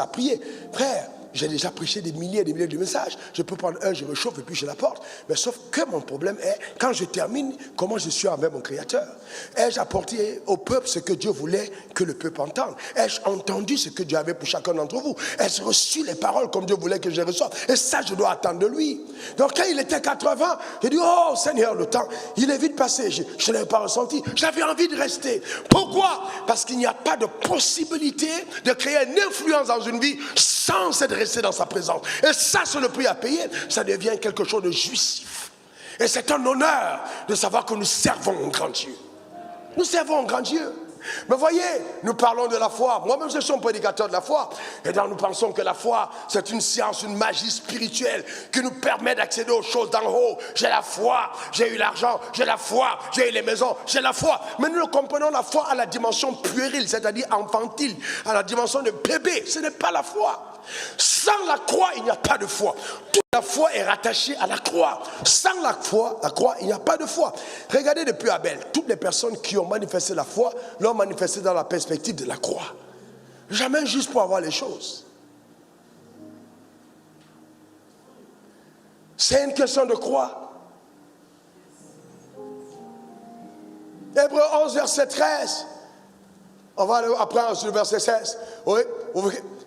à prier. Frère, j'ai déjà prêché des milliers et des milliers de messages. Je peux prendre un, je me chauffe et puis je l'apporte. Mais sauf que mon problème est, quand je termine, comment je suis envers mon Créateur? Ai-je apporté au peuple ce que Dieu voulait que le peuple entende? Ai-je entendu ce que Dieu avait pour chacun d'entre vous? Ai-je reçu les paroles comme Dieu voulait que je les reçoive? Et ça, je dois attendre de lui. Donc quand il était 80, j'ai dit, oh Seigneur, le temps, il est vite passé. Je ne l'avais pas ressenti. J'avais envie de rester. Pourquoi? Parce qu'il n'y a pas de possibilité de créer une influence dans une vie sans être resté dans sa présence. Et ça, c'est le prix à payer. Ça devient quelque chose de jouissif. Et c'est un honneur de savoir que nous servons un grand Dieu. Nous servons un grand Dieu. Mais voyez, nous parlons de la foi. Moi-même, je suis un prédicateur de la foi. Et donc, nous pensons que la foi, c'est une science, une magie spirituelle qui nous permet d'accéder aux choses d'en haut. J'ai la foi, j'ai eu l'argent, j'ai la foi, j'ai eu les maisons, j'ai la foi. Mais nous comprenons la foi à la dimension puérile, c'est-à-dire infantile, à la dimension de bébé. Ce n'est pas la foi. Sans la croix, il n'y a pas de foi. Toute la foi est rattachée à la croix. Sans la croix, il n'y a pas de foi. Regardez depuis Abel, toutes les personnes qui ont manifesté la foi l'ont manifesté dans la perspective de la croix. Jamais juste pour avoir les choses. C'est une question de croix. Hébreux 11, verset 13. On va apprendre sur le verset 16. Oui.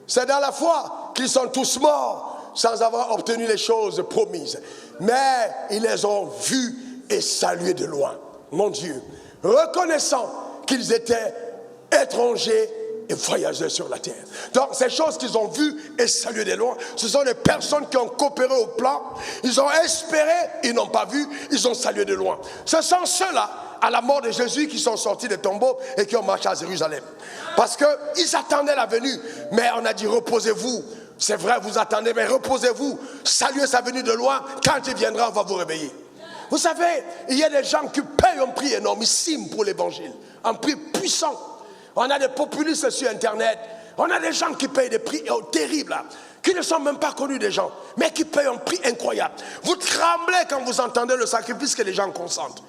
C'est dans la foi qu'ils sont tous morts sans avoir obtenu les choses promises. Mais ils les ont vus et salués de loin. Mon Dieu, reconnaissant qu'ils étaient étrangers et voyageurs sur la terre. Donc ces choses qu'ils ont vues et saluées de loin, ce sont des personnes qui ont coopéré au plan. Ils ont espéré, ils n'ont pas vu, ils ont salué de loin. Ce sont ceux-là, à la mort de Jésus, qui sont sortis des tombeaux et qui ont marché à Jérusalem. Parce qu'ils attendaient la venue. Mais on a dit, reposez-vous. C'est vrai, vous attendez, mais reposez-vous. Saluez sa venue de loin. Quand il viendra, on va vous réveiller. Vous savez, il y a des gens qui payent un prix énormissime pour l'évangile. Un prix puissant. On a des populistes sur Internet. On a des gens qui payent des prix terribles, là, qui ne sont même pas connus des gens, mais qui payent un prix incroyable. Vous tremblez quand vous entendez le sacrifice que les gens consentent.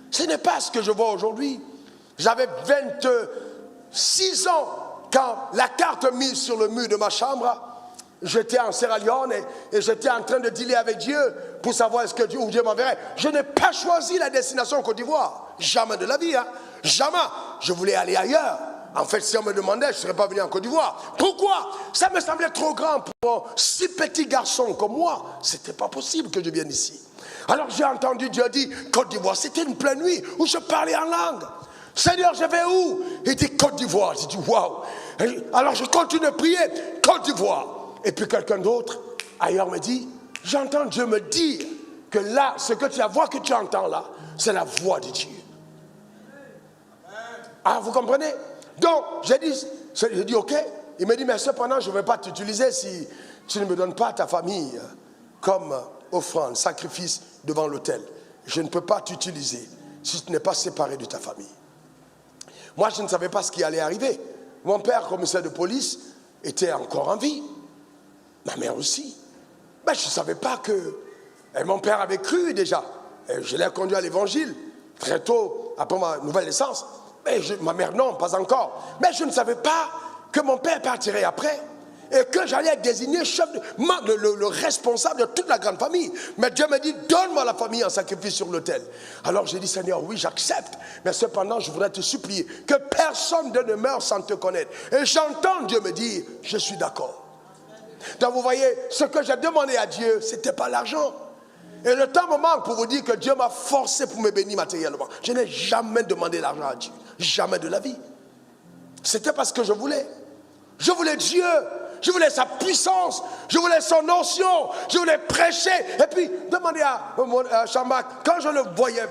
Ce n'est pas ce que je vois aujourd'hui. J'avais 26 ans quand la carte mise sur le mur de ma chambre, j'étais en Sierra Leone et j'étais en train de dealer avec Dieu pour savoir est-ce que Dieu m'enverrait. Je n'ai pas choisi la destination Côte d'Ivoire. Jamais de la vie. Jamais. Je voulais aller ailleurs. En fait, si on me demandait, je ne serais pas venu en Côte d'Ivoire. Pourquoi? Ça me semblait trop grand pour un si petit garçon comme moi. Ce n'était pas possible que je vienne ici. Alors j'ai entendu Dieu dire Côte d'Ivoire. C'était une pleine nuit où je parlais en langue. Seigneur, je vais où? Il dit Côte d'Ivoire. J'ai dit waouh. Alors je continue de prier, Côte d'Ivoire. Et puis quelqu'un d'autre, ailleurs, me dit, j'entends Dieu me dire que là, la voix que tu entends là, c'est la voix de Dieu. Ah, vous comprenez? Donc, j'ai dit ok. Il me dit, mais cependant, je ne vais pas t'utiliser si tu ne me donnes pas ta famille comme offrande, sacrifice devant l'autel. Je ne peux pas t'utiliser si tu n'es pas séparé de ta famille. Moi, je ne savais pas ce qui allait arriver. Mon père, commissaire de police, était encore en vie. Ma mère aussi. Mais je ne savais pas que... Et mon père avait cru déjà. Et je l'ai conduit à l'évangile très tôt, après ma nouvelle naissance. Mais ma mère, non, pas encore. Mais je ne savais pas que mon père partirait après. Et que j'allais être désigné chef, le responsable de toute la grande famille. Mais Dieu me dit, donne-moi la famille en sacrifice sur l'autel. Alors j'ai dit, Seigneur, oui, j'accepte. Mais cependant, je voudrais te supplier que personne ne meure sans te connaître. Et j'entends Dieu me dire, je suis d'accord. Donc vous voyez, ce que j'ai demandé à Dieu, ce n'était pas l'argent. Et le temps me manque pour vous dire que Dieu m'a forcé pour me bénir matériellement. Je n'ai jamais demandé l'argent à Dieu. Jamais de la vie. C'était parce que je voulais. Je voulais Dieu. Je voulais sa puissance, je voulais son notion, je voulais prêcher. Et puis, demandez à Chambak, quand je le voyais,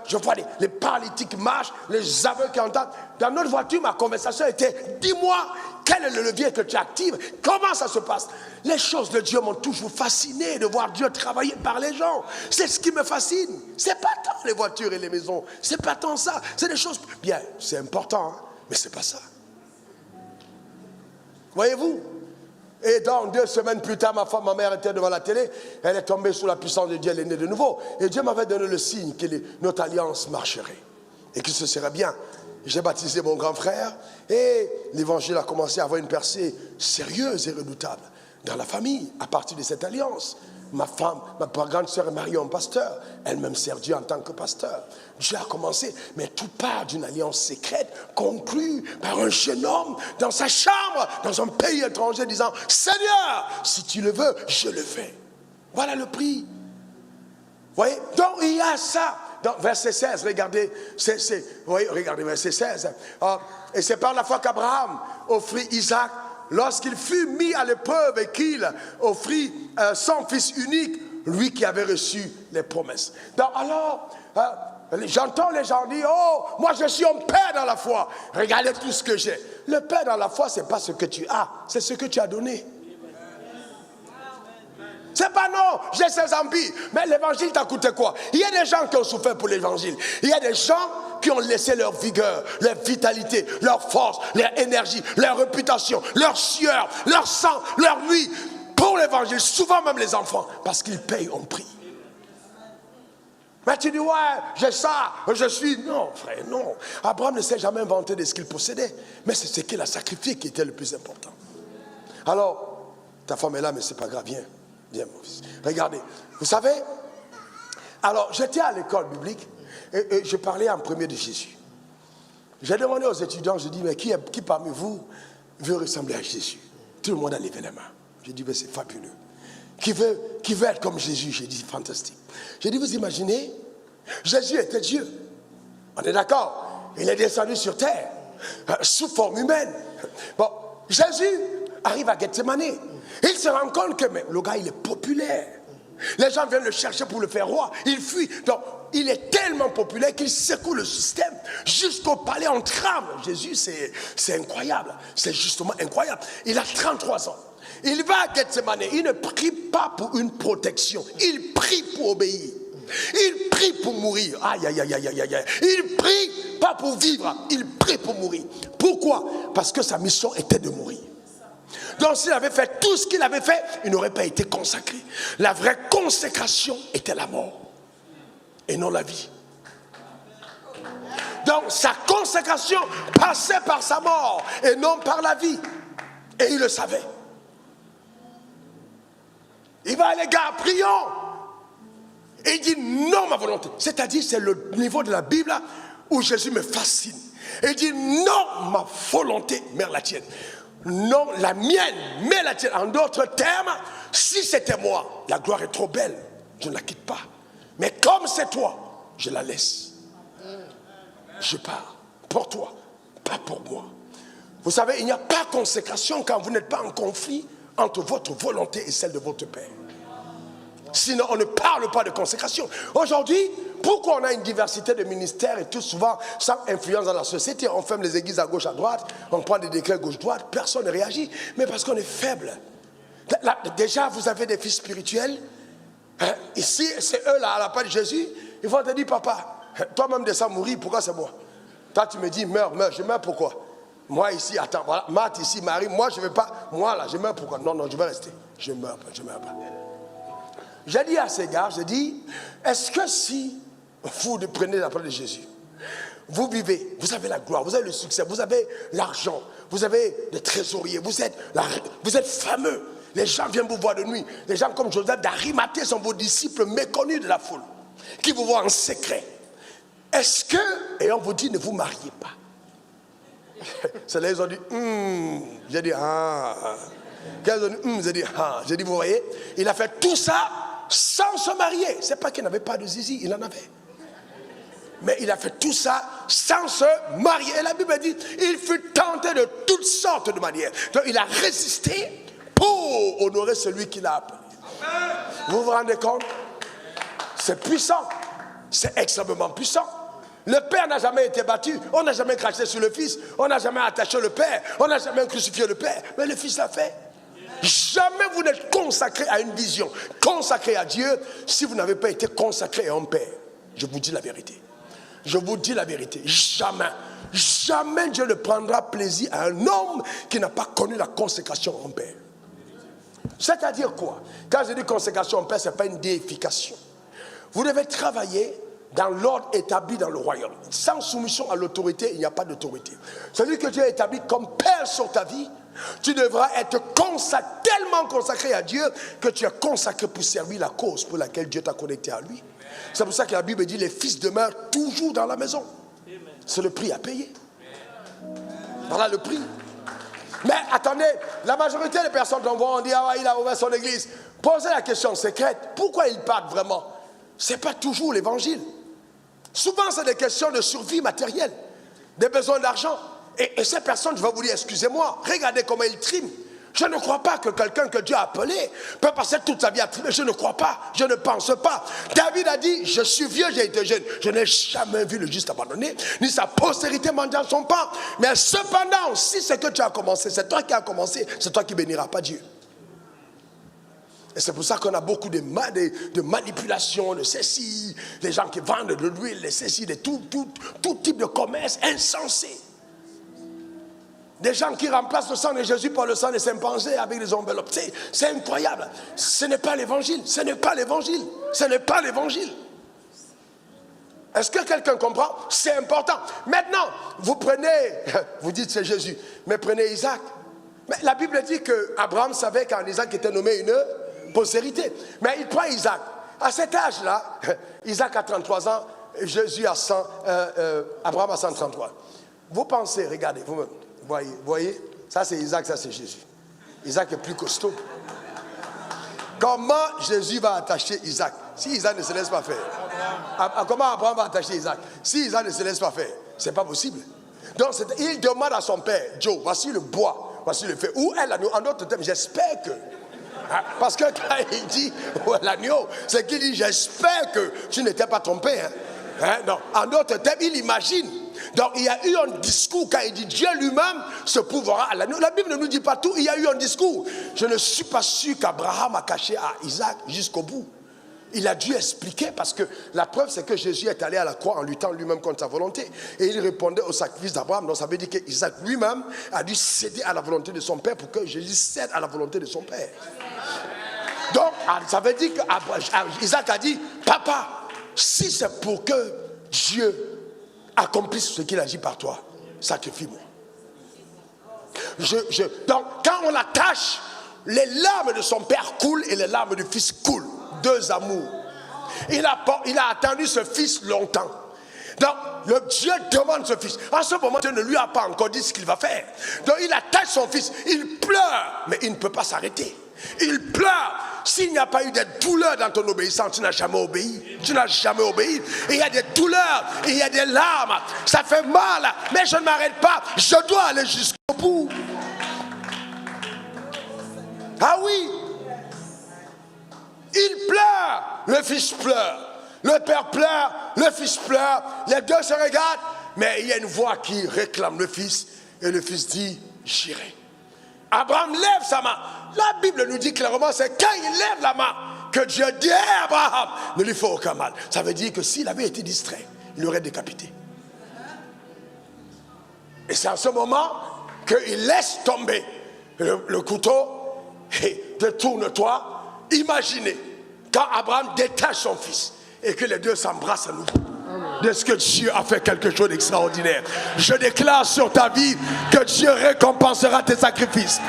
je vois les paralytiques marchent, les aveugles qui entendent. Dans notre voiture, ma conversation était, dis-moi, quel est le levier que tu actives? Comment ça se passe? Les choses de Dieu m'ont toujours fasciné, de voir Dieu travailler par les gens. C'est ce qui me fascine. C'est pas tant les voitures et les maisons, c'est pas tant ça. C'est des choses, bien, c'est important, hein, mais c'est pas ça. Voyez-vous? Et donc 2 semaines plus tard, ma mère était devant la télé, elle est tombée sous la puissance de Dieu, elle est née de nouveau. Et Dieu m'avait donné le signe que notre alliance marcherait et que ce serait bien. J'ai baptisé mon grand frère et l'évangile a commencé à avoir une percée sérieuse et redoutable dans la famille à partir de cette alliance. Ma femme, ma grande sœur est mariée à un pasteur. Elle-même sert Dieu en tant que pasteur. Dieu a commencé, mais tout part d'une alliance secrète conclue par un jeune homme dans sa chambre, dans un pays étranger, disant « Seigneur, si tu le veux, je le fais. » Voilà le prix. Vous voyez? Donc il y a ça. Dans verset 16, regardez, regardez verset 16. Et c'est par la foi qu'Abraham offrit Isaac lorsqu'il fut mis à l'épreuve et qu'il offrit son fils unique, lui qui avait reçu les promesses. Donc alors, j'entends les gens dire, oh, moi je suis un père dans la foi. Regardez tout ce que j'ai. Le père dans la foi, ce n'est pas ce que tu as, c'est ce que tu as donné. C'est pas non, j'ai ces envies. Mais l'évangile t'a coûté quoi? Il y a des gens qui ont souffert pour l'évangile. Il y a des gens qui ont laissé leur vigueur, leur vitalité, leur force, leur énergie, leur réputation, leur sueur, leur sang, leur nuit pour l'évangile. Souvent même les enfants, parce qu'ils payent un prix. Mais tu dis, ouais, j'ai ça, je suis... Non, frère, non. Abraham ne s'est jamais inventé de ce qu'il possédait. Mais c'est ce qu'il a sacrifié qui était le plus important. Alors, ta femme est là, mais c'est pas grave, viens. Viens, mon fils. Regardez, vous savez, alors j'étais à l'école biblique et je parlais en premier de Jésus. J'ai demandé aux étudiants, je dis, mais qui parmi vous veut ressembler à Jésus? Tout le monde a levé les mains. J'ai dit, mais c'est fabuleux. Qui veut être comme Jésus? J'ai dit, fantastique. J'ai dit, vous imaginez, Jésus était Dieu. On est d'accord? Il est descendu sur terre, sous forme humaine. Bon, Jésus arrive à Gethsemane. Il se rend compte que mais, le gars, il est populaire. Les gens viennent le chercher pour le faire roi. Il fuit. Donc, il est tellement populaire qu'il secoue le système jusqu'au palais en tremble. Jésus, c'est incroyable. C'est justement incroyable. Il a 33 ans. Il va à Gethsemane. Il ne prie pas pour une protection. Il prie pour obéir. Il prie pour mourir. Aïe, aïe, aïe, aïe, aïe, aïe. Il prie pas pour vivre. Il prie pour mourir. Pourquoi? Parce que sa mission était de mourir. Donc s'il avait fait tout ce qu'il avait fait, il n'aurait pas été consacré. La vraie consécration était la mort et non la vie. Donc sa consécration passait par sa mort et non par la vie. Et il le savait. Il va, les gars, prions. Et il dit non ma volonté. C'est-à-dire c'est le niveau de la Bible où Jésus me fascine. Et il dit non ma volonté, mais la tienne. Non, la mienne, mais la tienne. En d'autres termes, si c'était moi, la gloire est trop belle, je ne la quitte pas. Mais comme c'est toi, je la laisse. Je pars. pour toi, pas pour moi. Vous savez, il n'y a pas de consécration quand vous n'êtes pas en conflit entre votre volonté et celle de votre Père. Sinon, on ne parle pas de consécration. Aujourd'hui, pourquoi on a une diversité de ministères et tout souvent sans influence dans la société? On ferme les églises à gauche, à droite, on prend des décrets gauche-droite, personne ne réagit. Mais parce qu'on est faible. Là, déjà, vous avez des fils spirituels. Hein? Ici, c'est eux là, à la part de Jésus. Ils vont te dire, papa, toi-même descends mourir, pourquoi c'est moi? Toi, tu me dis, meurs, je meurs pourquoi? Moi ici, attends, voilà, Marthe ici, Marie, moi je ne vais pas, moi là, je meurs pourquoi? Non, je vais rester. Je meurs pas. J'ai dit à ces gars, j'ai dit, est-ce que si vous prenez la parole de Jésus, vous vivez, vous avez la gloire, vous avez le succès, vous avez l'argent, vous avez des trésoriers, vous êtes fameux, les gens viennent vous voir de nuit, les gens comme Joseph d'Arimathée sont vos disciples méconnus de la foule, qui vous voient en secret. Est-ce que, et on vous dit, ne vous mariez pas? C'est là ils ont dit, j'ai dit, Quand ils ont dit, j'ai dit, j'ai dit, vous voyez, il a fait tout ça sans se marier. C'est pas qu'il n'avait pas de zizi, il en avait. Mais il a fait tout ça sans se marier. Et la Bible dit, il fut tenté de toutes sortes de manières. Donc il a résisté pour honorer celui qui l'a appelé. Vous vous rendez compte? C'est puissant. C'est extrêmement puissant. Le Père n'a jamais été battu. On n'a jamais craché sur le Fils. On n'a jamais attaché le Père. On n'a jamais crucifié le Père. Mais le Fils l'a fait. Jamais vous n'êtes consacré à une vision, consacré à Dieu, si vous n'avez pas été consacré à un Père. Je vous dis la vérité. Je vous dis la vérité. Jamais Dieu ne prendra plaisir à un homme qui n'a pas connu la consécration en Père. C'est-à-dire quoi? Quand je dis consécration en Père, ce n'est pas une déification. Vous devez travailler dans l'ordre établi dans le royaume. Sans soumission à l'autorité, il n'y a pas d'autorité. Celui que Dieu a établi comme Père sur ta vie, tu devras être tellement consacré à Dieu que tu es consacré pour servir la cause pour laquelle Dieu t'a connecté à lui. C'est pour ça que la Bible dit les fils demeurent toujours dans la maison. C'est le prix à payer. Voilà le prix. Mais attendez, la majorité des personnes dont on dit il a ouvert son église. Posez la question secrète. Pourquoi ils partent vraiment? Ce n'est pas toujours l'évangile. Souvent, c'est des questions de survie matérielle, des besoins d'argent. Et ces personnes, je vais vous dire, excusez-moi, regardez comment ils triment. Je ne crois pas que quelqu'un que Dieu a appelé peut passer toute sa vie à trimer. Je ne crois pas, je ne pense pas. David a dit, je suis vieux, j'ai été jeune. Je n'ai jamais vu le juste abandonné, ni sa postérité mendiant son pain. Mais cependant, si c'est que tu as commencé, c'est toi qui as commencé, c'est toi qui béniras, pas Dieu. Et c'est pour ça qu'on a beaucoup de manipulations, de ceci, des gens qui vendent de l'huile, de ceci, de tout type de commerce insensé. Des gens qui remplacent le sang de Jésus par le sang des chimpanzés avec des enveloppes. C'est incroyable. Ce n'est pas l'évangile. Ce n'est pas l'évangile. Ce n'est pas l'évangile. Est-ce que quelqu'un comprend? C'est important. Maintenant, vous dites c'est Jésus, mais prenez Isaac. Mais la Bible dit qu'Abraham savait qu'en Isaac était nommé une postérité. Mais il prend Isaac. À cet âge-là, Isaac a 33 ans, Jésus a 100, Abraham a 133. Vous pensez, regardez, vous voyez, ça c'est Isaac, ça c'est Jésus. Isaac est plus costaud. Comment Jésus va attacher Isaac si Isaac ne se laisse pas faire? Comment Abraham va attacher Isaac si Isaac ne se laisse pas faire? C'est pas possible. Donc il demande à son père, Joe, voici le bois, voici le feu. Où est l'agneau? En d'autres termes, j'espère que. Parce que quand il dit l'agneau, c'est qu'il dit j'espère que tu n'étais pas trompé. Non. En d'autres termes, il imagine. Donc il y a eu un discours quand il dit Dieu lui-même se prouvera à l'agneau. La Bible ne nous dit pas tout, il y a eu un discours. Je ne suis pas sûr qu'Abraham a caché à Isaac jusqu'au bout. Il a dû expliquer parce que la preuve c'est que Jésus est allé à la croix en luttant lui-même contre sa volonté. Et il répondait au sacrifice d'Abraham. Donc ça veut dire qu'Isaac lui-même a dû céder à la volonté de son père pour que Jésus cède à la volonté de son père. Donc ça veut dire qu'Isaac a dit, papa, si c'est pour que Dieu accomplisse ce qu'il agit par toi, sacrifie-moi. Donc quand on l'attache, les larmes de son père coulent et les larmes du fils coulent. Deux amours. Il a attendu ce fils longtemps. Donc le Dieu demande ce fils. En ce moment, Dieu ne lui a pas encore dit ce qu'il va faire. Donc il attache son fils. Il pleure, mais il ne peut pas s'arrêter. Il pleure. S'il n'y a pas eu de douleur dans ton obéissance, tu n'as jamais obéi. Tu n'as jamais obéi. Et il y a des douleurs, et il y a des larmes. Ça fait mal, mais je ne m'arrête pas. Je dois aller jusqu'au bout. Ah oui. Il pleure. Le fils pleure. Le père pleure. Le fils pleure. Les deux se regardent. Mais il y a une voix qui réclame le fils. Et le fils dit, j'irai. Abraham lève sa main. La Bible nous dit clairement, c'est quand il lève la main que Dieu dit à Abraham, ne lui fait aucun mal. Ça veut dire que s'il avait été distrait, il aurait décapité. Et c'est à ce moment qu'il laisse tomber le couteau et détourne-toi. Imaginez quand Abraham détache son fils et que les deux s'embrassent à nouveau. De ce que Dieu a fait quelque chose d'extraordinaire. Je déclare sur ta vie que Dieu récompensera tes sacrifices.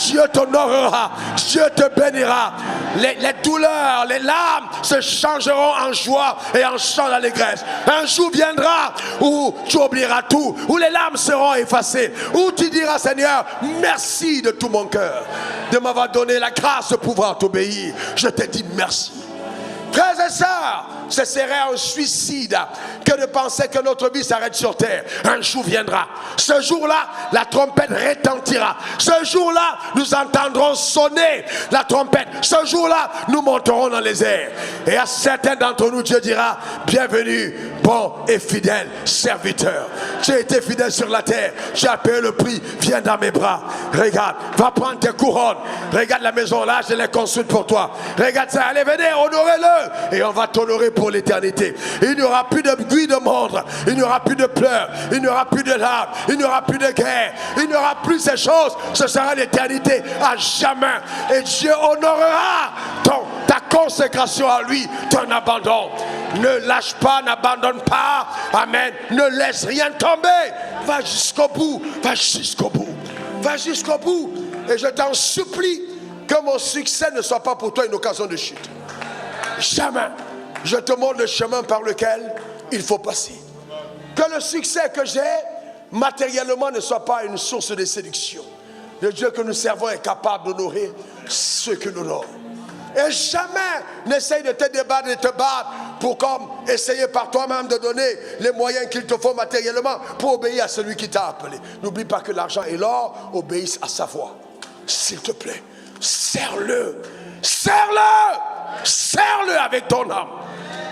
Dieu t'honorera. Dieu te bénira. Les douleurs, les larmes se changeront en joie et en chant d'allégresse. Un jour viendra où tu oublieras tout, où les larmes seront effacées, où tu diras, Seigneur, merci de tout mon cœur de m'avoir donné la grâce de pouvoir t'obéir. Je te dis merci. Frères et sœurs, ce serait un suicide que de penser que notre vie s'arrête sur terre. Un jour viendra. Ce jour-là, la trompette retentira. Ce jour-là, nous entendrons sonner la trompette. Ce jour-là, nous monterons dans les airs. Et à certains d'entre nous, Dieu dira, bienvenue, bon et fidèle serviteur. Tu as été fidèle sur la terre. Tu as payé le prix. Viens dans mes bras. Regarde, va prendre tes couronnes. Regarde la maison là, je l'ai construite pour toi. Regarde ça. Allez, venez, honorez-le. Et on va t'honorer pour l'éternité. Il n'y aura plus de bruit de montre. Il n'y aura plus de pleurs. Il n'y aura plus de larmes. Il n'y aura plus de guerre. Il n'y aura plus ces choses. Ce sera l'éternité à jamais. Et Dieu honorera ta consécration à lui, ton abandon. Ne lâche pas, n'abandonne pas. Amen. Ne laisse rien tomber. Va jusqu'au bout. Va jusqu'au bout. Va jusqu'au bout. Et je t'en supplie que mon succès ne soit pas pour toi une occasion de chute. Jamais. Je te montre le chemin par lequel il faut passer. Que le succès que j'ai matériellement ne soit pas une source de séduction. Le Dieu que nous servons est capable d'honorer ceux que nous honorent. Et jamais n'essaye de te débattre, de te battre pour comme essayer par toi-même de donner les moyens qu'il te faut matériellement pour obéir à celui qui t'a appelé. N'oublie pas que l'argent et l'or obéissent à sa voix. S'il te plaît, serre-le. Serre-le. Serre-le avec ton âme.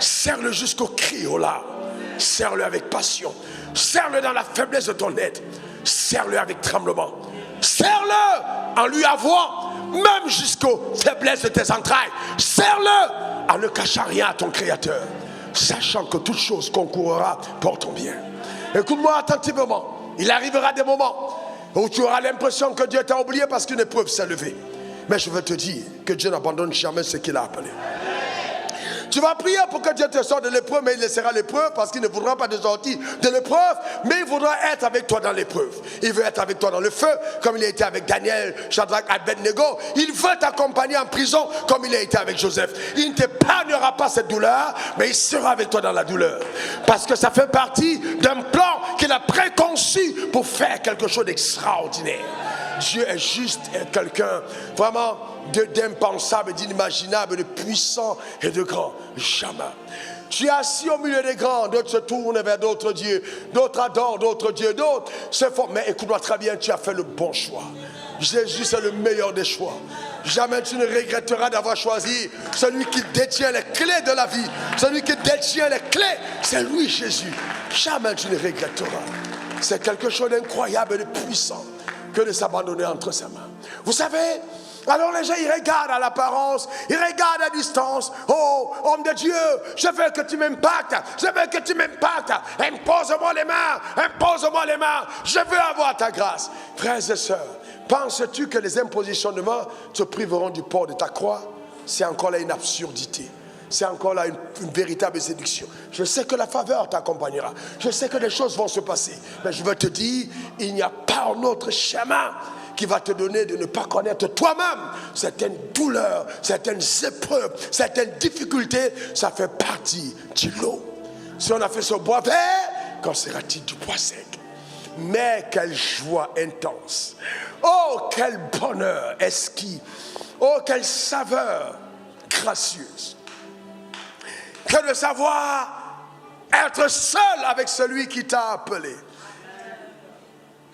Serre-le jusqu'au cri, aux larmes. Serre-le avec passion. Serre-le dans la faiblesse de ton être. Serre-le avec tremblement. Serre-le en lui avouant, même jusqu'aux faiblesses de tes entrailles. Serre-le en ne cachant rien à ton Créateur, sachant que toute chose concourra pour ton bien. Écoute-moi attentivement. Il arrivera des moments où tu auras l'impression que Dieu t'a oublié parce qu'une épreuve s'est levée. Mais je veux te dire que Dieu n'abandonne jamais ce qu'il a appelé. Tu vas prier pour que Dieu te sorte de l'épreuve, mais il laissera l'épreuve parce qu'il ne voudra pas de sortie de l'épreuve, mais il voudra être avec toi dans l'épreuve. Il veut être avec toi dans le feu, comme il a été avec Daniel, Shadrach, Abednego. Il veut t'accompagner en prison, comme il a été avec Joseph. Il ne t'épargnera pas cette douleur, mais il sera avec toi dans la douleur. Parce que ça fait partie d'un plan qu'il a préconçu pour faire quelque chose d'extraordinaire. Dieu est juste quelqu'un vraiment d'impensable, d'inimaginable, de puissant et de grand. Jamais. Tu es assis au milieu des grands, d'autres se tournent vers d'autres dieux, d'autres adorent d'autres dieux, d'autres se font. Mais écoute-moi très bien, tu as fait le bon choix. Jésus, c'est le meilleur des choix. Jamais tu ne regretteras d'avoir choisi celui qui détient les clés de la vie. Celui qui détient les clés, c'est lui, Jésus. Jamais tu ne regretteras. C'est quelque chose d'incroyable et de puissant que de s'abandonner entre ses mains. Vous savez, alors les gens, ils regardent à l'apparence, ils regardent à distance. Oh, homme de Dieu, je veux que tu m'impactes, je veux que tu m'impactes. Impose-moi les mains, impose-moi les mains. Je veux avoir ta grâce. Frères et sœurs, penses-tu que les impositions de main te priveront du port de ta croix? C'est encore là une absurdité. C'est encore là une véritable séduction. Je sais que la faveur t'accompagnera. Je sais que des choses vont se passer. Mais je veux te dire, il n'y a pas un autre chemin qui va te donner de ne pas connaître toi-même certaines douleurs, certaines épreuves, certaines difficultés. Ça fait partie du lot. Si on a fait ce bois vert, qu'en sera-t-il du bois sec? Mais quelle joie intense. Oh, quel bonheur exquis Oh, quelle saveur gracieuse que de savoir être seul avec celui qui t'a appelé.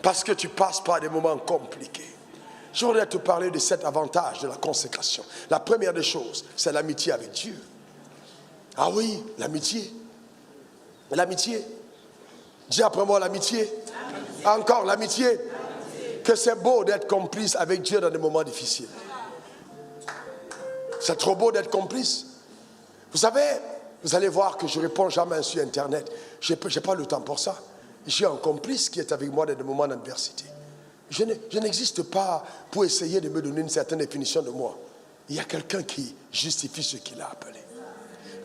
Parce que tu passes par des moments compliqués. Je voudrais te parler de cet avantage de la consécration. La première des choses, c'est l'amitié avec Dieu. Ah oui, l'amitié. L'amitié. Dis après moi l'amitié. Encore l'amitié. Que c'est beau d'être complice avec Dieu dans des moments difficiles. C'est trop beau d'être complice. Vous savez, vous allez voir que je ne réponds jamais sur Internet. Je n'ai pas le temps pour ça. J'ai un complice qui est avec moi dans des moments d'adversité. Je n'existe pas pour essayer de me donner une certaine définition de moi. Il y a quelqu'un qui justifie ce qu'il a appelé.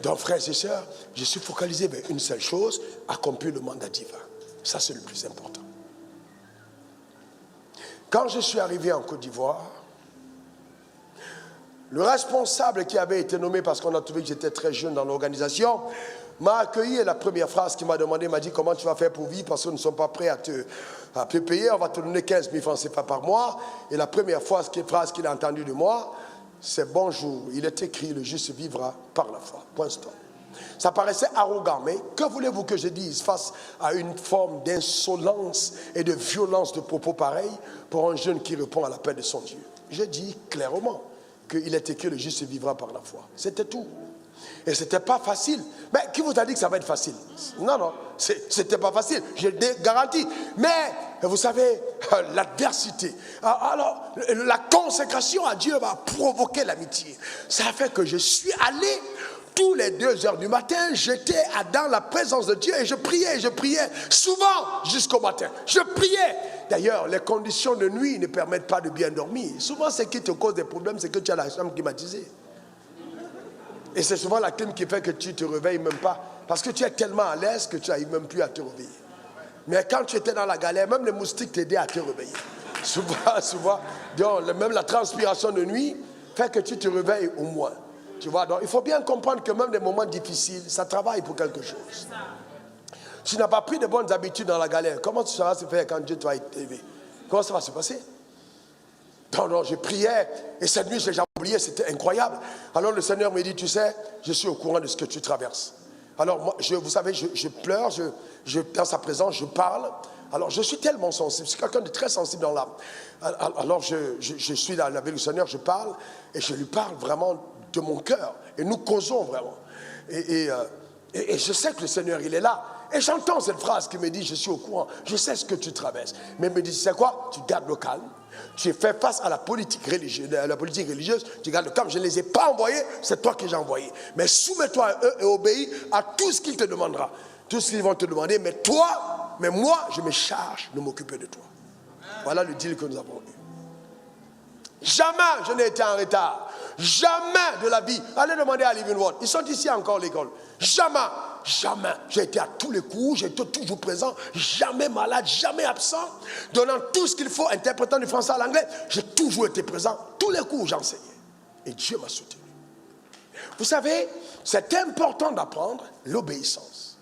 Donc, frères et sœurs, je suis focalisé vers une seule chose, accomplir le mandat divin. Ça, c'est le plus important. Quand je suis arrivé en Côte d'Ivoire, le responsable qui avait été nommé, parce qu'on a trouvé que j'étais très jeune dans l'organisation, m'a accueilli et la première phrase qu'il m'a demandé, m'a dit comment tu vas faire pour vivre parce que nous ne sommes pas prêts à te payer, on va te donner 15 000 francs CFA par mois. Et la première phrase qu'il a entendue de moi, c'est bonjour, il est écrit le juste vivra par la foi. Point stop. Ça paraissait arrogant, mais que voulez-vous que je dise face à une forme d'insolence et de violence de propos pareils pour un jeune qui répond à l'appel de son Dieu? Je dis clairement qu'il est écrit le juste vivra par la foi. C'était tout. Et ce n'était pas facile. Mais qui vous a dit que ça va être facile? Non, non, ce n'était pas facile, je le garantis. Mais, vous savez, l'adversité, alors la consécration à Dieu va provoquer l'amitié. Ça a fait que je suis allé tous les 2 heures du matin, j'étais dans la présence de Dieu et je priais souvent jusqu'au matin. Je priais. D'ailleurs, les conditions de nuit ne permettent pas de bien dormir. Souvent, ce qui te cause des problèmes, c'est que tu as la chambre climatisée. Et c'est souvent la clim qui fait que tu ne te réveilles même pas. Parce que tu es tellement à l'aise que tu n'arrives même plus à te réveiller. Mais quand tu étais dans la galère, même les moustiques t'aidaient à te réveiller. Souvent, donc, même la transpiration de nuit fait que tu te réveilles au moins. Tu vois, donc il faut bien comprendre que même des moments difficiles, ça travaille pour quelque chose. Si tu n'as pas pris de bonnes habitudes dans la galère, comment tu sauras se faire quand Dieu t'a élevé? Comment ça va se passer? Donc, je priais, et cette nuit, je n'ai jamais oublié, c'était incroyable. Alors le Seigneur me dit, tu sais, je suis au courant de ce que tu traverses. Alors, moi, vous savez, je pleure, dans sa présence, je parle. Alors, je suis tellement sensible, je suis quelqu'un de très sensible dans l'âme. Alors, je suis là avec le Seigneur, je parle, et je lui parle vraiment de mon cœur. Et nous causons vraiment. Et je sais que le Seigneur, il est là. Et j'entends cette phrase qui me dit, je suis au courant, je sais ce que tu traverses. Mais il me dit, c'est quoi? Tu gardes le calme. Tu fais face à la politique religieuse, tu gardes le calme. Je ne les ai pas envoyés, c'est toi que j'ai envoyé. Mais soumets-toi à eux et obéis à tout ce qu'il te demandera. Tout ce qu'ils vont te demander. Mais moi, je me charge de m'occuper de toi. Voilà le deal que nous avons eu. Jamais je n'ai été en retard. Jamais de la vie. Allez demander à Living Word. Ils sont ici encore l'école. Jamais. J'ai été à tous les cours, j'ai été toujours présent, jamais malade, jamais absent, donnant tout ce qu'il faut, interprétant du français à l'anglais. J'ai toujours été présent. Tous les cours, j'enseignais. Et Dieu m'a soutenu. Vous savez, c'est important d'apprendre l'obéissance.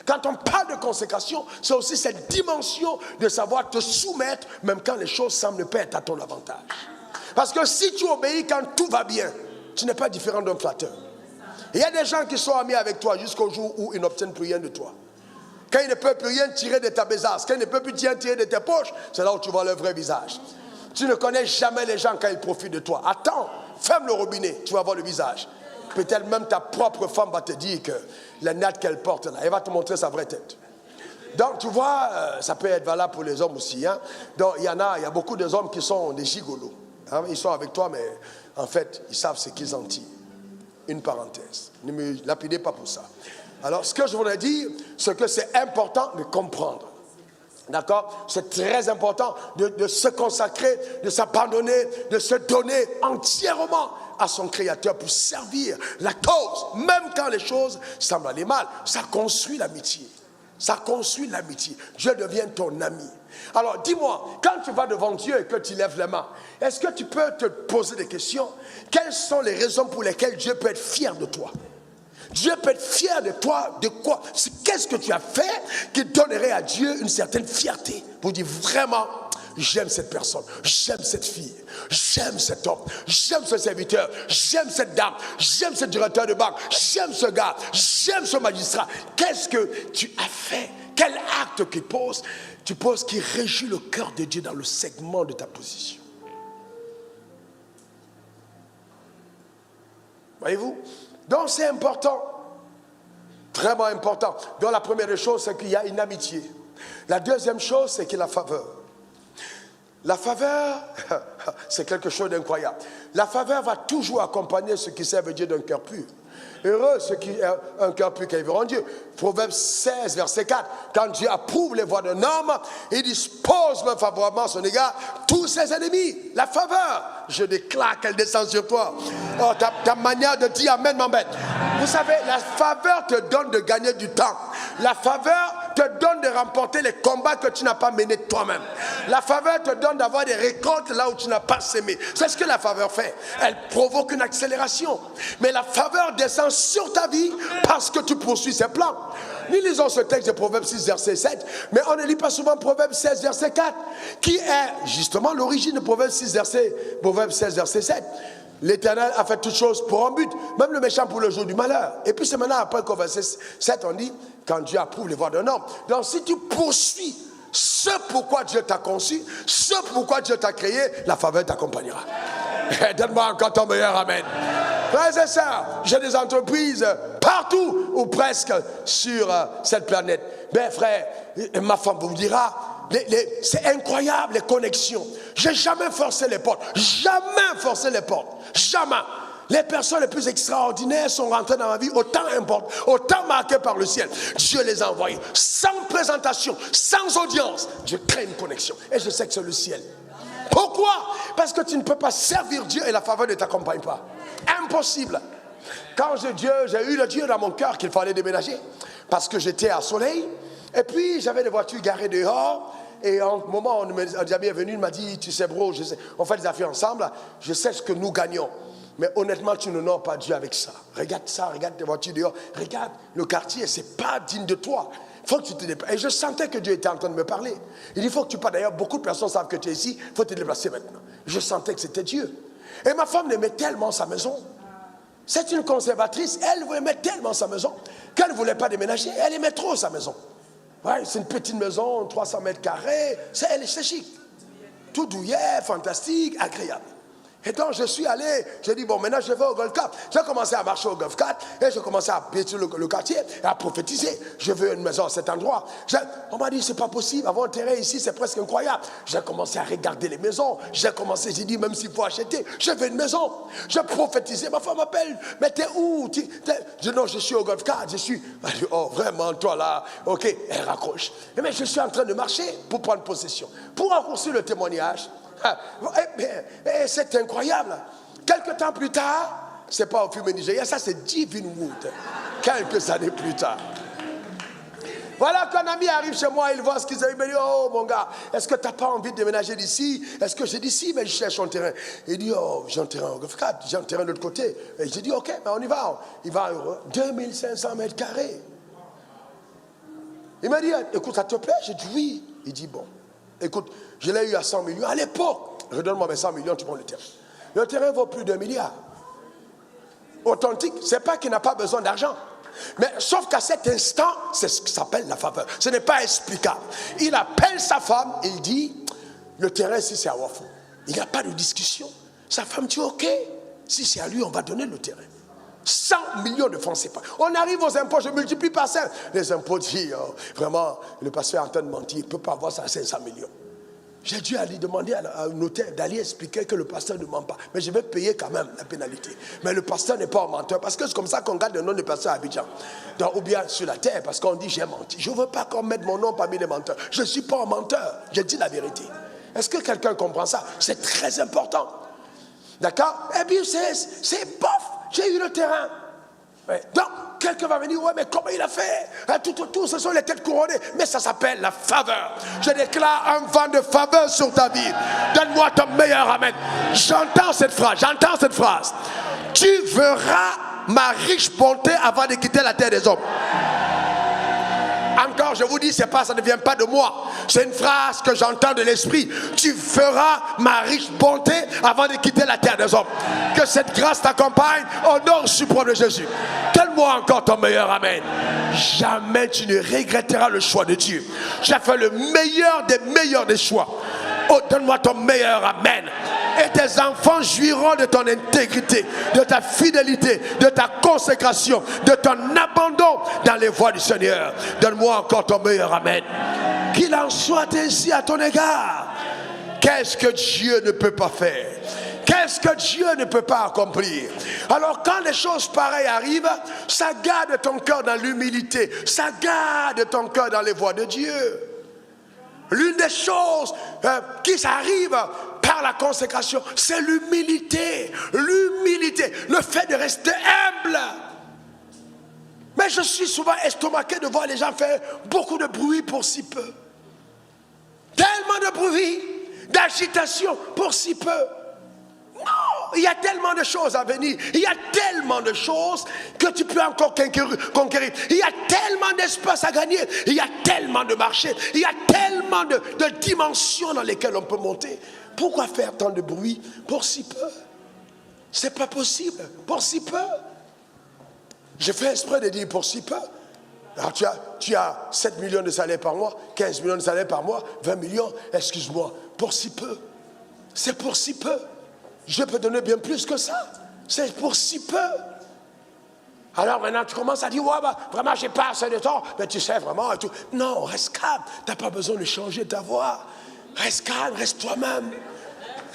Quand on parle de consécration, c'est aussi cette dimension de savoir te soumettre, même quand les choses semblent pas être à ton avantage. Parce que si tu obéis quand tout va bien, tu n'es pas différent d'un flatteur. Il y a des gens qui sont amis avec toi jusqu'au jour où ils n'obtiennent plus rien de toi. Quand ils ne peuvent plus rien tirer de ta besace, quand ils ne peuvent plus rien tirer de tes poches, c'est là où tu vois leur vrai visage. Tu ne connais jamais les gens quand ils profitent de toi. Attends, ferme le robinet, tu vas voir le visage. Peut-être même ta propre femme va te dire que les nattes qu'elle porte là, elle va te montrer sa vraie tête. Donc tu vois, ça peut être valable pour les hommes aussi. Hein? Donc il y a beaucoup d'hommes qui sont des gigolos. Hein? Ils sont avec toi, mais en fait, ils savent ce qu'ils en tirent. Une parenthèse. Ne me lapidez pas pour ça. Alors, ce que je voudrais dire, c'est que c'est important de comprendre. D'accord? C'est très important de se consacrer, de s'abandonner, de se donner entièrement à son Créateur pour servir la cause. Même quand les choses semblent aller mal, ça construit l'amitié. Ça construit l'amitié. Dieu devient ton ami. Alors, dis-moi, quand tu vas devant Dieu et que tu lèves les mains, est-ce que tu peux te poser des questions? Quelles sont les raisons pour lesquelles Dieu peut être fier de toi? Dieu peut être fier de toi, de quoi? Qu'est-ce que tu as fait qui donnerait à Dieu une certaine fierté? Pour dire vraiment, j'aime cette personne, j'aime cette fille, j'aime cet homme, j'aime ce serviteur, j'aime cette dame, j'aime ce directeur de banque, j'aime ce gars, j'aime ce magistrat. Qu'est-ce que tu as fait? Quel acte tu poses qui réjouit le cœur de Dieu dans le segment de ta position? Voyez-vous? Donc c'est important, vraiment important. Donc la première des choses, c'est qu'il y a une amitié. La deuxième chose, c'est qu'il y a la faveur. La faveur, c'est quelque chose d'incroyable. La faveur va toujours accompagner ceux qui servent Dieu d'un cœur pur. Heureux ceux qui ont un cœur pur qui verront Dieu. Proverbe 16, verset 4. Quand Dieu approuve les voies d'un homme, il dispose même favorablement à son égard tous ses ennemis. La faveur, je déclare qu'elle descend sur toi. Oh, ta manière de dire amen m'embête. Vous savez, la faveur te donne de gagner du temps. La faveur te donne de remporter les combats que tu n'as pas menés toi-même. La faveur te donne d'avoir des récoltes là où tu n'as pas semé. C'est ce que la faveur fait. Elle provoque une accélération. Mais la faveur descend sur ta vie parce que tu poursuis ses plans. Nous lisons ce texte de Proverbe 6, verset 7, mais on ne lit pas souvent Proverbe 16, verset 4, qui est justement l'origine de Proverbe 16, verset 7. L'Éternel a fait toutes choses pour un but, même le méchant pour le jour du malheur. Et puis c'est maintenant après qu'au verset 7, on dit, quand Dieu approuve les voies d'un homme. Donc si tu poursuis ce pourquoi Dieu t'a conçu, ce pourquoi Dieu t'a créé, la faveur t'accompagnera. Donne-moi encore ton meilleur amen. Frères et sœurs, j'ai des entreprises partout ou presque sur cette planète. Mais frère, ma femme vous dira, c'est incroyable les connexions. J'ai jamais forcé les portes. Jamais forcé les portes. Jamais. Les personnes les plus extraordinaires sont rentrées dans ma vie autant marquées par le ciel. Dieu les a envoyées sans présentation, sans audience. Dieu crée une connexion. Et je sais que c'est le ciel. Pourquoi? Parce que tu ne peux pas servir Dieu et la faveur ne t'accompagne pas. Impossible. Quand j'ai eu le Dieu dans mon cœur qu'il fallait déménager. Parce que j'étais à Soleil. Et puis j'avais des voitures garées dehors. Et en un moment, un ami est venu, il m'a dit, tu sais bro, on fait des affaires ensemble, je sais ce que nous gagnons. Mais honnêtement, tu n'honores pas Dieu avec ça. Regarde ça, regarde tes voitures dehors, regarde le quartier, c'est pas digne de toi. Faut que tu te déplaces. Et je sentais que Dieu était en train de me parler. Il dit, il faut que tu partes. D'ailleurs, beaucoup de personnes savent que tu es ici, il faut te déplacer maintenant. Je sentais que c'était Dieu. Et ma femme aimait tellement sa maison. C'est une conservatrice, elle aimait tellement sa maison qu'elle ne voulait pas déménager. Elle aimait trop sa maison. Ouais, c'est une petite maison, 300 mètres carrés, c'est chic. Tout douillet, fantastique, agréable. Et donc je suis allé, j'ai dit bon maintenant je vais au Golf 4. J'ai commencé à marcher au Golf 4 et j'ai commencé à péter le quartier et à prophétiser. Je veux une maison à cet endroit. On m'a dit c'est pas possible, avoir un terrain ici c'est presque incroyable. J'ai commencé à regarder les maisons. J'ai dit même s'il faut acheter, je veux une maison. J'ai prophétisé, ma femme m'appelle, mais t'es où? Je dis non je suis au Golf 4, elle dit oh vraiment toi là, ok, elle raccroche. Mais je suis en train de marcher pour prendre possession. Pour raccourcir le témoignage, c'est incroyable. Quelques temps plus tard, c'est pas au film Nigeria, ça c'est Divine Wood. Quelques années plus tard. Voilà qu'un ami arrive chez moi, il voit ce qu'ils ont, il me dit oh mon gars, est-ce que tu n'as pas envie de déménager d'ici? Est-ce que j'ai dit si, mais je cherche un terrain. Il dit oh, j'ai un terrain au Golf 4, j'ai un terrain de l'autre côté. Et j'ai dit ok, ben on y va. Il va à 2500 mètres carrés. Il m'a dit écoute, ça te plaît? J'ai dit oui. Il dit bon. Écoute, je l'ai eu à 100 millions. À l'époque, redonne-moi mes 100 millions, tu prends le terrain. Le terrain vaut plus d'1 milliard. Authentique, c'est pas qu'il n'a pas besoin d'argent. Mais sauf qu'à cet instant, c'est ce qui s'appelle la faveur. Ce n'est pas explicable. Il appelle sa femme, il dit, le terrain ici c'est à Wafo. Il n'y a pas de discussion. Sa femme dit, ok, si c'est à lui, on va donner le terrain. 100 millions de francs CFA. On arrive aux impôts, je multiplie par 5. Les impôts disent, vraiment, le pasteur est en train de mentir, il ne peut pas avoir ça à 500 millions. J'ai dû aller demander à un notaire d'aller expliquer que le pasteur ne ment pas. Mais je vais payer quand même la pénalité. Mais le pasteur n'est pas un menteur. Parce que c'est comme ça qu'on garde le nom de pasteur à Abidjan. Donc, ou bien sur la terre, parce qu'on dit j'ai menti. Je ne veux pas qu'on mette mon nom parmi les menteurs. Je ne suis pas un menteur. Je dis la vérité. Est-ce que quelqu'un comprend ça? C'est très important. D'accord? Et puis c'est bof. J'ai eu le terrain. Ouais. Donc, quelqu'un va venir, ouais, mais comment il a fait? Tout autour, ce sont les têtes couronnées. Mais ça s'appelle la faveur. Je déclare un vent de faveur sur ta vie. Donne-moi ton meilleur amen. J'entends cette phrase. Tu verras ma riche bonté avant de quitter la terre des hommes. Encore, je vous dis, ça ne vient pas de moi. C'est une phrase que j'entends de l'Esprit. Tu feras ma riche bonté avant de quitter la terre des hommes. Que cette grâce t'accompagne au nom suprême de Jésus. Donne-moi encore ton meilleur amen. Jamais tu ne regretteras le choix de Dieu. Tu as fait le meilleur des meilleurs des choix. Oh, donne-moi ton meilleur amen. Et tes enfants jouiront de ton intégrité, de ta fidélité, de ta consécration, de ton abandon dans les voies du Seigneur. Donne-moi encore ton meilleur amen. Qu'il en soit ainsi à ton égard. Qu'est-ce que Dieu ne peut pas faire? Qu'est-ce que Dieu ne peut pas accomplir? Alors quand des choses pareilles arrivent, ça garde ton cœur dans l'humilité, ça garde ton cœur dans les voies de Dieu. L'une des choses qui arrive par la consécration, c'est l'humilité. L'humilité, le fait de rester humble. Mais je suis souvent estomaqué de voir les gens faire beaucoup de bruit pour si peu. Tellement de bruit, d'agitation pour si peu. Non, il y a tellement de choses à venir. Il y a tellement de choses que tu peux encore conquérir. Il y a tellement d'espace à gagner. Il y a tellement de marchés. Il y a tellement de dimensions dans lesquelles on peut monter. Pourquoi faire tant de bruit pour si peu? C'est pas possible. Pour si peu. J'ai fait exprès de dire pour si peu. Alors tu as 7 millions de salaires par mois, 15 millions de salaires par mois, 20 millions, excuse-moi, pour si peu. C'est pour si peu. Je peux donner bien plus que ça. C'est pour si peu. Alors maintenant tu commences à dire, ouais, bah, vraiment j'ai pas assez de temps. Mais tu sais vraiment et tout. Non, reste calme. Tu n'as pas besoin de changer ta voix. Reste calme, reste toi-même.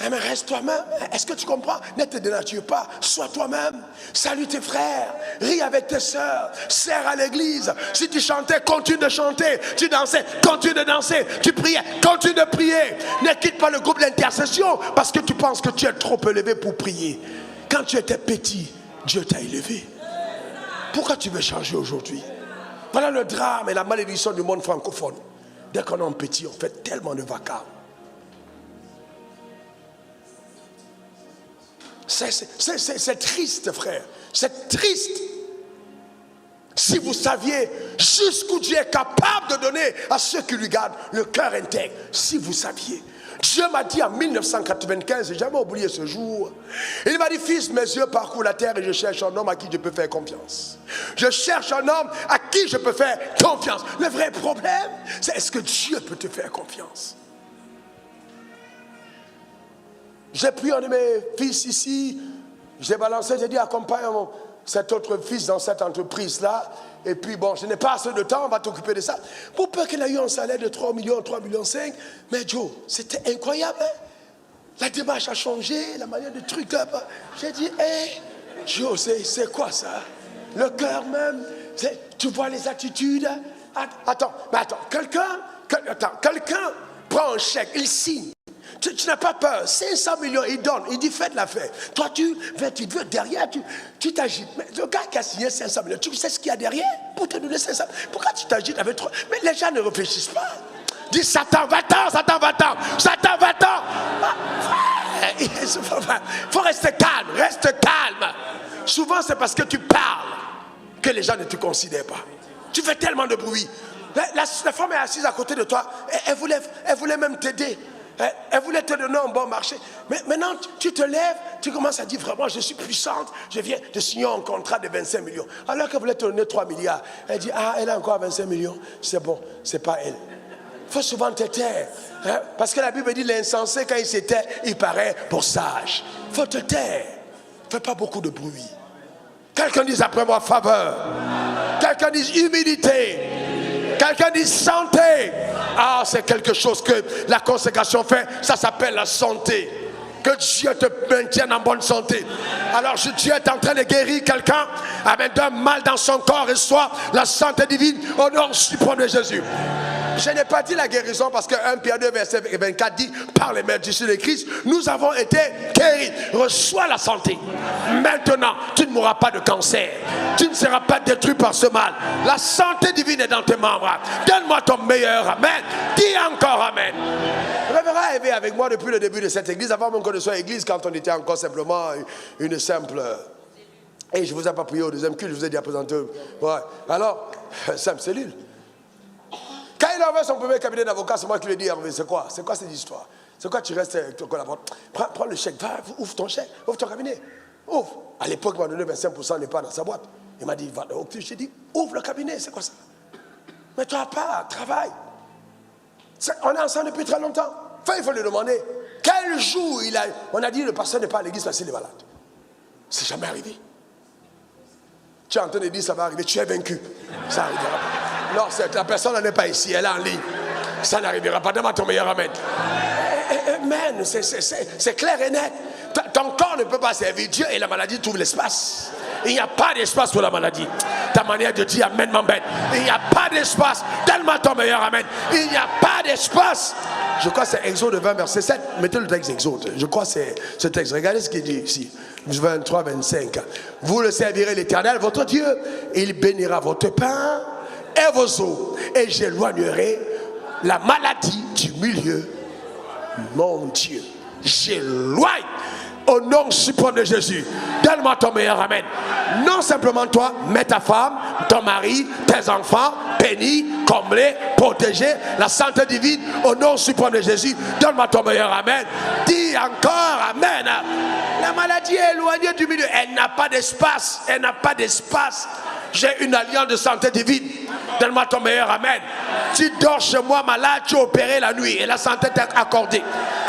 Mais reste toi-même. Est-ce que tu comprends? Ne te dénature pas. Sois toi-même. Salue tes frères. Ris avec tes sœurs. Sers à l'église. Si tu chantais, continue de chanter. Tu dansais, continue de danser. Tu priais, continue de prier. Ne quitte pas le groupe d'intercession parce que tu penses que tu es trop élevé pour prier. Quand tu étais petit, Dieu t'a élevé. Pourquoi tu veux changer aujourd'hui? Voilà le drame et la malédiction du monde francophone. Dès qu'on est petit, on fait tellement de vacarme. C'est triste, frère. C'est triste. Si vous saviez jusqu'où Dieu est capable de donner à ceux qui lui gardent le cœur intègre. Si vous saviez. Dieu m'a dit en 1995, j'ai jamais oublié ce jour. Il m'a dit, fils, mes yeux parcourent la terre et je cherche un homme à qui je peux faire confiance. Je cherche un homme à qui je peux faire confiance. Le vrai problème, c'est est-ce que Dieu peut te faire confiance? J'ai pris un de mes fils ici, j'ai balancé, j'ai dit accompagne cet autre fils dans cette entreprise-là. Et puis bon, je n'ai pas assez de temps, on va t'occuper de ça. Pour peu qu'il ait eu un salaire de 3 millions, 3,5 millions. Mais Joe, c'était incroyable. Hein? La démarche a changé, la manière de truc. J'ai dit, hé, Joe, c'est quoi ça? Le cœur même, tu vois les attitudes. Attends, quelqu'un prend un chèque, il signe. Tu n'as pas peur, 500 millions, il donne, il dit faites l'affaire. Toi, tu veux derrière, tu t'agites. Mais le gars qui a signé 500 millions, tu sais ce qu'il y a derrière pour te donner 500 millions. Pourquoi tu t'agites avec trop? Mais les gens ne réfléchissent pas. Dis Satan, va-t'en, Satan, va-t'en, Satan, va-t'en. Il faut rester calme, reste calme. Souvent, c'est parce que tu parles que les gens ne te considèrent pas. Tu fais tellement de bruit. La femme est assise à côté de toi, elle voulait même t'aider. Elle voulait te donner un bon marché. Mais maintenant, tu te lèves, tu commences à dire vraiment, je suis puissante, je viens de signer un contrat de 25 millions. Alors qu'elle voulait te donner 3 milliards. Elle dit, ah, elle a encore 25 millions. C'est bon, c'est pas elle. Il faut souvent te taire. Hein? Parce que la Bible dit, l'insensé, quand il se tait, il paraît pour sage. Il faut te taire. Fais pas beaucoup de bruit. Quelqu'un dise après moi, faveur. Quelqu'un dise humilité. Quelqu'un dit santé. Ah, c'est quelque chose que la consécration fait. Ça s'appelle la santé. Que Dieu te maintienne en bonne santé. Alors Dieu est en train de guérir quelqu'un avec un mal dans son corps et soit la santé divine au nom suprême de Jésus. Je n'ai pas dit la guérison parce que 1 Pierre 2 verset 24 dit par les mérites de Christ, nous avons été guéris. Reçois la santé. Maintenant, tu ne mourras pas de cancer. Tu ne seras pas détruit par ce mal. La santé divine est dans tes membres. Donne-moi ton meilleur amen. Dis encore amen. Révérend est avec moi depuis le début de cette église. Avant même qu'on ne soit église, quand on était encore simplement une simple... Et je ne vous ai pas prié au deuxième culte, je vous ai déjà présenté. Ouais. Alors, simple cellule. Quand il a ouvert son premier cabinet d'avocat, c'est moi qui lui ai dit, Hervé, c'est quoi cette histoire? C'est quoi tu restes avec ton collaborateur? Prends le chèque, va, ouvre ton chèque, ouvre ton cabinet. Ouvre. À l'époque, il m'a donné 25% n'est pas dans sa boîte. Il m'a dit, va, j'ai dit, ouvre le cabinet, c'est quoi ça? Mais tu n'as pas, travaille. On est ensemble depuis très longtemps. Enfin, il faut lui demander, quel jour on a dit, le pasteur n'est pas à l'église parce qu'il est malade. C'est jamais arrivé. Tu es en train de dire, ça va arriver, tu es vaincu. Ça n'arrivera pas. Non, la personne n'est pas ici, elle est en ligne. Ça n'arrivera pas. Donne-moi ton meilleur amen. Amen, c'est clair et net. Ton corps ne peut pas servir Dieu et la maladie trouve l'espace. Il n'y a pas d'espace pour la maladie. Ta manière de dire amen m'embête. Il n'y a pas d'espace. Donne-moi ton meilleur amen. Il n'y a pas d'espace. Je crois que c'est Exode 20, verset 7. Mettez le texte Exode. Je crois que c'est ce texte. Regardez ce qu'il dit ici. 23, 25. Vous le servirez l'Éternel, votre Dieu. Et il bénira votre pain et vos eaux. Et j'éloignerai la maladie du milieu. Mon Dieu. J'éloigne. Au nom suprême de Jésus, donne-moi ton meilleur amen. Non simplement toi, mais ta femme, ton mari, tes enfants, bénis, comblés, protégés, la santé divine, au nom suprême de Jésus, donne-moi ton meilleur amen. Dis encore amen. La maladie est éloignée du milieu, elle n'a pas d'espace, elle n'a pas d'espace. J'ai une alliance de santé divine. Donne-moi ton meilleur amen. Tu dors chez moi malade, tu es opéré la nuit et la santé t'est accordée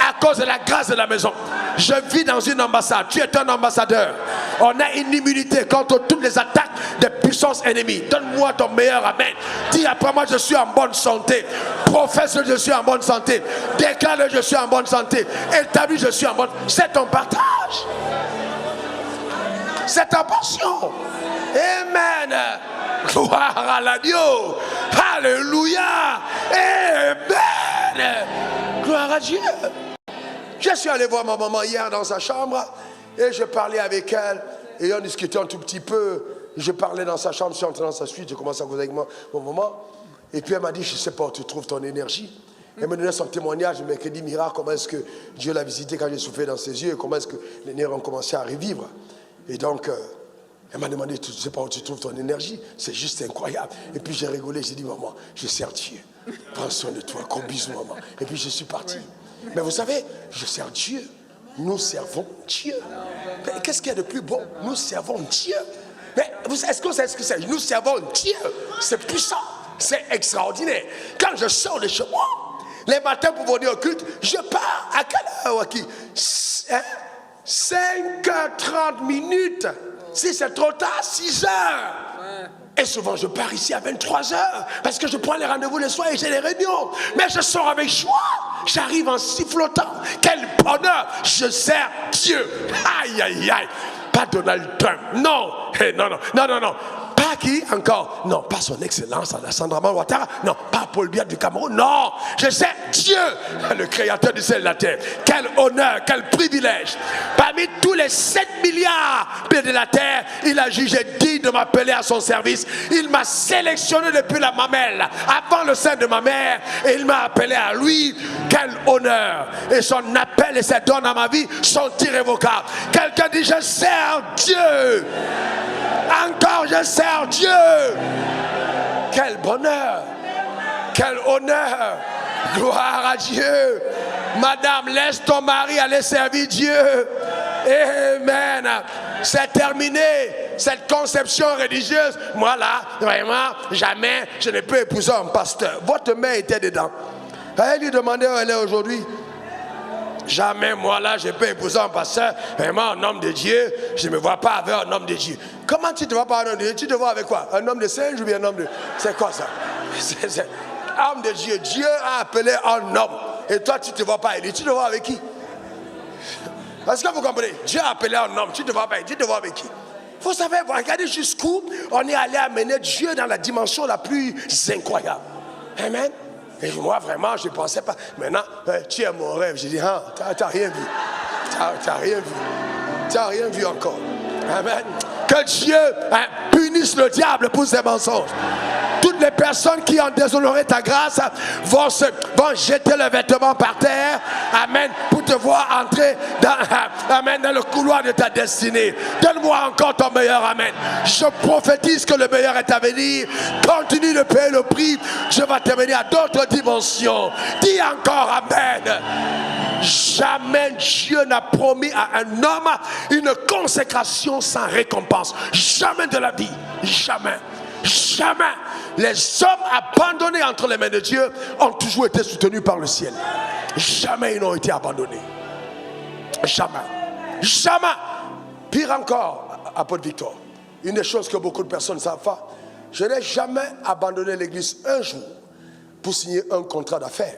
à cause de la grâce de la maison. Je vis dans une ambassade, tu es un ambassadeur. On a une immunité contre toutes les attaques des puissances ennemies. Donne-moi ton meilleur amen. Dis après moi, je suis en bonne santé. Professe, je suis en bonne santé. Déclare, je suis en bonne santé. Établis, je suis en bonne santé. C'est ton partage. C'est ta passion. Amen. Gloire à la Dieu. Alléluia. Amen. Gloire à Dieu. Je suis allé voir ma maman hier dans sa chambre et je parlais avec elle et on discutait un tout petit peu. Je parlais dans sa chambre, je suis entré dans sa suite, j'ai commencé à causer avec mon maman. Et puis elle m'a dit, je ne sais pas où tu trouves ton énergie. Elle me donnait son témoignage, mercredi miracle, comment est-ce que Dieu l'a visité quand j'ai soufflé dans ses yeux et comment est-ce que les nerfs ont commencé à revivre. Et donc, elle m'a demandé, tu ne sais pas où tu trouves ton énergie, c'est juste incroyable. Et puis j'ai rigolé, j'ai dit, maman, je sers Dieu. Prends soin de toi, gros bisous, maman. Et puis je suis parti. Mais vous savez, je sers Dieu. Nous servons Dieu. Qu'est-ce qu'il y a de plus beau? Nous servons Dieu. Mais est-ce que vous savez ce que c'est? Nous servons Dieu. C'est puissant. C'est extraordinaire. Quand je sors de chez moi, les matins pour venir au culte, je pars à quelle heure? 5h30. Si c'est trop tard, 6h. Et souvent je pars ici à 23h parce que je prends les rendez-vous le soir et j'ai les réunions. Mais je sors avec joie. J'arrive en sifflotant. Quel bonheur. Je sers Dieu. Aïe, aïe, aïe. Pas Donald Trump. Non. Non, non, non, non, non. Pas qui encore? Non, pas son excellence Alassane Ouattara. Non, pas Paul Biya du Cameroun. Non, je sais Dieu, le créateur du ciel et de la terre. Quel honneur, quel privilège. Parmi tous les 7 milliards de la terre, il a jugé digne de m'appeler à son service. Il m'a sélectionné depuis la mamelle, avant le sein de ma mère, et il m'a appelé à lui. Quel honneur. Et son appel et ses dons à ma vie sont irrévocables. Quelqu'un dit, je sers Dieu. Encore je sers Dieu. Quel bonheur. Quel honneur. Gloire à Dieu. Madame, laisse ton mari aller servir Dieu. Amen. C'est terminé. Cette conception religieuse. Moi là, vraiment, jamais je ne peux épouser un pasteur. Votre mère était dedans. Elle lui demandait où elle est aujourd'hui. Jamais moi là je peux épouser un pasteur, vraiment un homme de Dieu. Je ne me vois pas avec un homme de Dieu. Comment tu te vois pas avec un homme de Dieu? Tu te vois avec quoi? Un homme de singe ou bien un homme de... C'est quoi ça? C'est homme de Dieu. Dieu a appelé un homme. Et toi tu te vois pas avec lui. Tu te vois avec qui? Est-ce que vous comprenez? Dieu a appelé un homme. Tu te vois pas avec lui. Tu te vois avec qui? Vous savez, vous regardez jusqu'où on est allé amener Dieu dans la dimension la plus incroyable. Amen. Et moi, vraiment, je ne pensais pas. Maintenant, tu es mon rêve. J'ai dit, ah, tu n'as rien vu. Tu n'as rien vu. Tu n'as rien vu encore. Amen. Que Dieu punisse le diable pour ses mensonges. Tout toutes les personnes qui ont déshonoré ta grâce vont jeter leurs vêtements par terre. Amen. Pour te voir entrer dans le couloir de ta destinée. Donne-moi encore ton meilleur. Amen. Je prophétise que le meilleur est à venir. Continue de payer le prix. Je vais t'amener à d'autres dimensions. Dis encore Amen. Jamais Dieu n'a promis à un homme une consécration sans récompense. Jamais de la vie. Jamais. Jamais. Les hommes abandonnés entre les mains de Dieu ont toujours été soutenus par le ciel. Jamais ils n'ont été abandonnés. Jamais. Jamais. Pire encore, apôtre Victor, une des choses que beaucoup de personnes ne savent pas, je n'ai jamais abandonné l'église un jour pour signer un contrat d'affaires.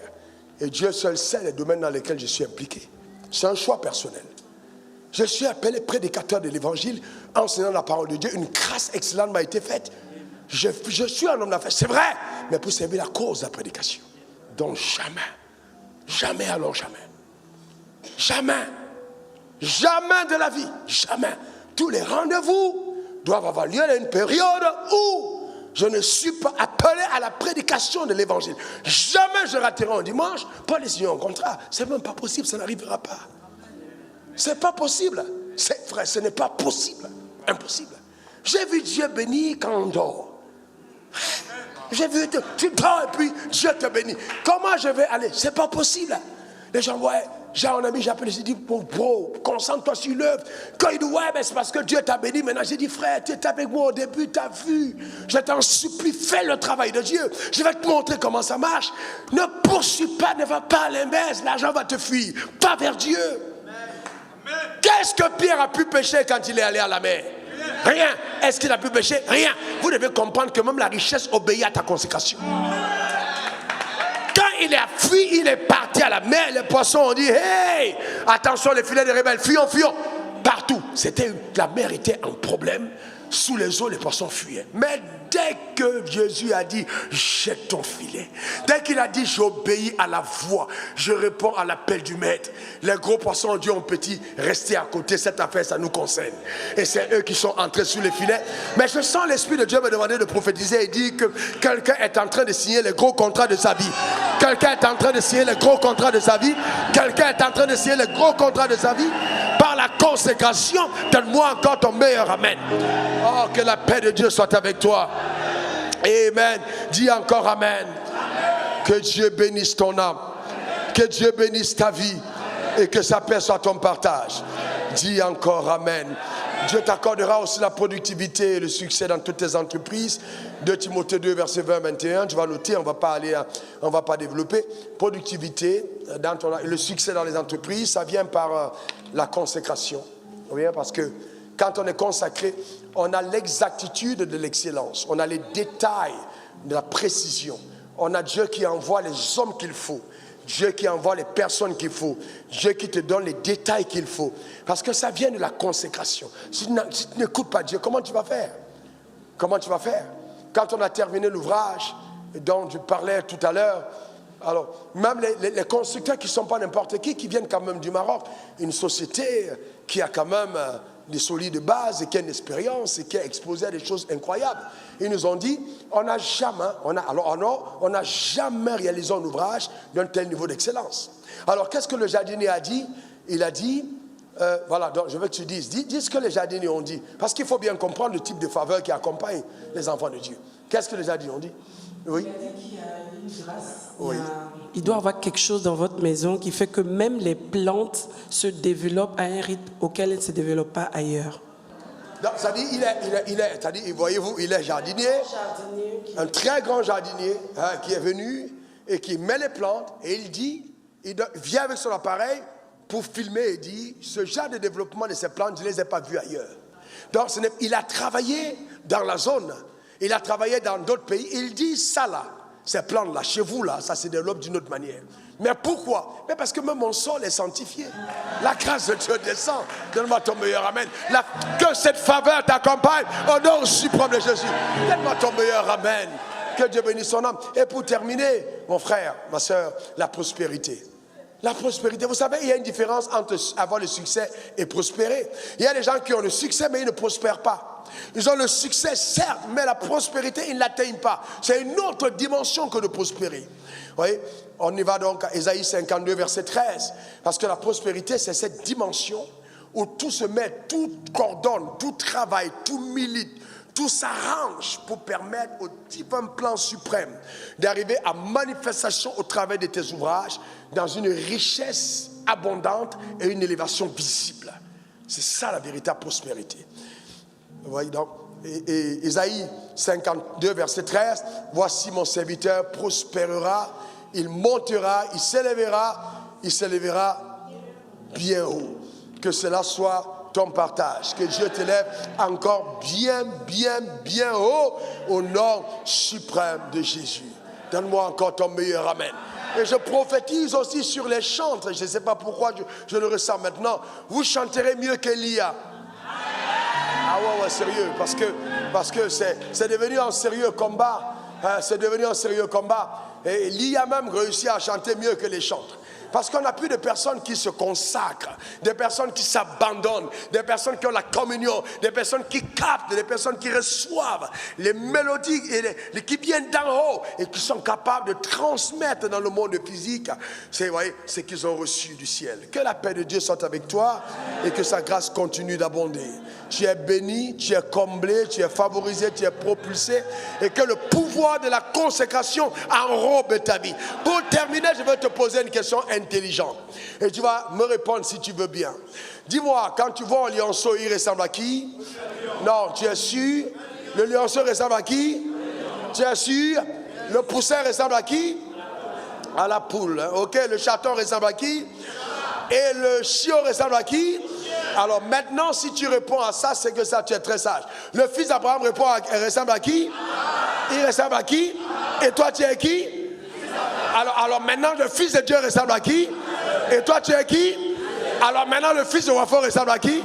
Et Dieu seul sait les domaines dans lesquels je suis impliqué. C'est un choix personnel. Je suis appelé prédicateur de l'évangile, enseignant la parole de Dieu. Une grâce excellente m'a été faite. Je suis un homme d'affaires, c'est vrai, mais pour servir la cause de la prédication. Donc jamais, alors jamais. Jamais de la vie, jamais. Tous les rendez-vous doivent avoir lieu à une période où je ne suis pas appelé à la prédication de l'évangile. Jamais je raterai un dimanche pour aller signer un contrat. C'est même pas possible, ça n'arrivera pas. C'est pas possible. C'est vrai, ce n'est pas possible. Impossible. J'ai vu Dieu bénir quand on dort. J'ai vu, tu dors et puis Dieu te bénit. Comment je vais aller? C'est pas possible. Les gens, ouais, j'ai un ami, j'appelle, j'ai dit, bon, bro, concentre-toi sur l'œuvre. Quand il dit, ouais, mais c'est parce que Dieu t'a béni. Maintenant, j'ai dit, frère, tu étais avec moi au début, tu as vu. Je t'en supplie, fais le travail de Dieu. Je vais te montrer comment ça marche. Ne poursuis pas, ne va pas à l'inverse. L'argent va te fuir. Pas vers Dieu. Qu'est-ce que Pierre a pu pécher quand il est allé à la mer? Rien. Est-ce qu'il a pu pécher? Rien. Vous devez comprendre que même la richesse obéit à ta consécration. Quand il a fui, il est parti à la mer. Les poissons ont dit, hey, attention les filets des rebelles, fuyons, fuyons. Partout. La mer était un problème. Sous les eaux, les poissons fuyaient. Mais dès que Jésus a dit, jette ton filet, dès qu'il a dit, j'obéis à la voix, je réponds à l'appel du maître, les gros poissons ont dit aux petits, restez à côté, cette affaire, ça nous concerne. Et c'est eux qui sont entrés sous les filets. Mais je sens l'Esprit de Dieu me demander de prophétiser et dire que quelqu'un est en train de signer les gros contrats de sa vie. Quelqu'un est en train de signer les gros contrats de sa vie. Quelqu'un est en train de signer les gros contrats de sa vie. Par la consécration, donne-moi encore ton meilleur amen. Oh, que la paix de Dieu soit avec toi. Amen. Dis encore amen. Que Dieu bénisse ton âme. Que Dieu bénisse ta vie. Et que sa paix soit ton partage. Dis encore amen. Dieu t'accordera aussi la productivité et le succès dans toutes tes entreprises. 2 Timothée 2, verset 20-21. Tu vas noter, on ne va pas développer. Productivité, le succès dans les entreprises, ça vient par la consécration. Oui, parce que quand on est consacré, on a l'exactitude de l'excellence. On a les détails de la précision. On a Dieu qui envoie les hommes qu'il faut. Dieu qui envoie les personnes qu'il faut. Dieu qui te donne les détails qu'il faut. Parce que ça vient de la consécration. Si tu n'écoutes pas Dieu, comment tu vas faire? Comment tu vas faire? Quand on a terminé l'ouvrage dont je parlais tout à l'heure, alors même les constructeurs qui ne sont pas n'importe qui viennent quand même du Maroc, une société qui a quand même des solides bases et qui a une expérience et qui a exposé à des choses incroyables. Ils nous ont dit, on n'a jamais réalisé un ouvrage d'un tel niveau d'excellence. Alors qu'est-ce que le jardinier a dit? Il a dit, voilà, donc je veux que tu dises, dis ce que les jardiniers ont dit. Parce qu'il faut bien comprendre le type de faveur qui accompagne les enfants de Dieu. Qu'est-ce que les jardiniers ont dit? Oui. Il a dit qu'il y a une grâce. Oui. Il doit y avoir quelque chose dans votre maison qui fait que même les plantes se développent à un rythme auquel elles ne se développent pas ailleurs. Ça dit, voyez-vous, il est jardinier, un très grand jardinier qui est venu et qui met les plantes et il dit, il vient avec son appareil pour filmer et dit, ce genre de développement de ces plantes, je ne les ai pas vues ailleurs. Donc il a travaillé dans la zone, il a travaillé dans d'autres pays, il dit ça là, ces plantes-là, chez vous là, ça se développe d'une autre manière. Mais pourquoi? Mais parce que même mon sol est sanctifié. La grâce de Dieu descend. Donne-moi ton meilleur amen. Que cette faveur t'accompagne au nom suprême de Jésus. Donne-moi ton meilleur amen. Que Dieu bénisse son âme. Et pour terminer, mon frère, ma soeur, la prospérité. La prospérité, vous savez, il y a une différence entre avoir le succès et prospérer. Il y a des gens qui ont le succès, mais ils ne prospèrent pas. Ils ont le succès, certes, mais la prospérité, ils ne l'atteignent pas. C'est une autre dimension que de prospérer. Vous voyez, on y va donc à Ésaïe 52, verset 13. Parce que la prospérité, c'est cette dimension où tout se met, tout coordonne, tout travaille, tout milite, tout s'arrange pour permettre au divin plan suprême d'arriver à manifestation au travers de tes ouvrages dans une richesse abondante et une élévation visible. C'est ça la véritable prospérité. Vous voyez donc, et Ésaïe 52, verset 13, voici mon serviteur prospérera, il montera, il s'élèvera bien haut. Que cela soit ton partage. Que Dieu t'élève encore bien haut au nom suprême de Jésus. Donne-moi encore ton meilleur amen. Et je prophétise aussi sur les chantres. Je ne sais pas pourquoi je le ressens maintenant. Vous chanterez mieux qu'Élia. Ah ouais, sérieux. Parce que c'est devenu un sérieux combat. C'est devenu un sérieux combat. Et Élia même réussit à chanter mieux que les chantres. Parce qu'on n'a plus de personnes qui se consacrent, des personnes qui s'abandonnent, des personnes qui ont la communion, des personnes qui captent, des personnes qui reçoivent les mélodies et qui viennent d'en haut et qui sont capables de transmettre dans le monde physique ce qu'ils ont reçu du ciel. Que la paix de Dieu soit avec toi et que sa grâce continue d'abonder. Tu es béni, tu es comblé, tu es favorisé, tu es propulsé et que le pouvoir de la consécration enrobe ta vie. Pour terminer, je vais te poser une question intelligente et tu vas me répondre si tu veux bien. Dis-moi, quand tu vois un lionceau, il ressemble à qui? Non, tu es sûr? Le lionceau ressemble à qui? Tu es sûr? Le poussin ressemble à qui? À la poule. Ok, le chaton ressemble à qui? Et le chiot ressemble à qui? Alors maintenant, si tu réponds à ça, c'est que ça, tu es très sage. Le fils d'Abraham ressemble à qui? Il ressemble à qui? Et toi, tu es qui? Alors maintenant, le fils de Dieu ressemble à qui? Et toi, tu es qui? Alors maintenant, le fils de Wafo ressemble à qui?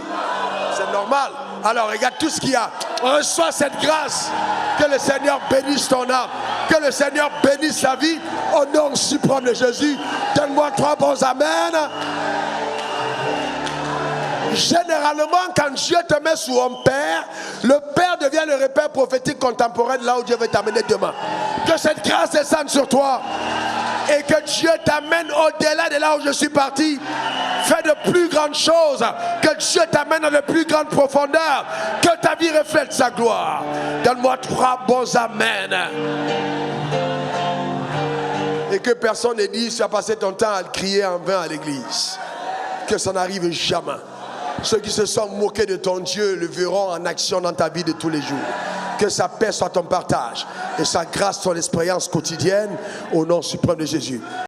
C'est normal. Alors regarde tout ce qu'il y a. Reçois cette grâce. Que le Seigneur bénisse ton âme. Que le Seigneur bénisse sa vie. Au nom suprême de Jésus. Donne-moi 3 bons amen. Généralement, quand Dieu te met sous un père, le père devient le repère prophétique contemporain de là où Dieu veut t'amener demain. Que cette grâce descende sur toi et que Dieu t'amène au-delà de là où je suis parti. Fais de plus grandes choses. Que Dieu t'amène dans de plus grandes profondeurs. Que ta vie reflète sa gloire. Donne-moi 3 bons amen. Et que personne ne dise tu as passé ton temps à crier en vain à l'église. Que ça n'arrive jamais. Ceux qui se sont moqués de ton Dieu le verront en action dans ta vie de tous les jours. Que sa paix soit ton partage et sa grâce ton expérience quotidienne au nom suprême de Jésus.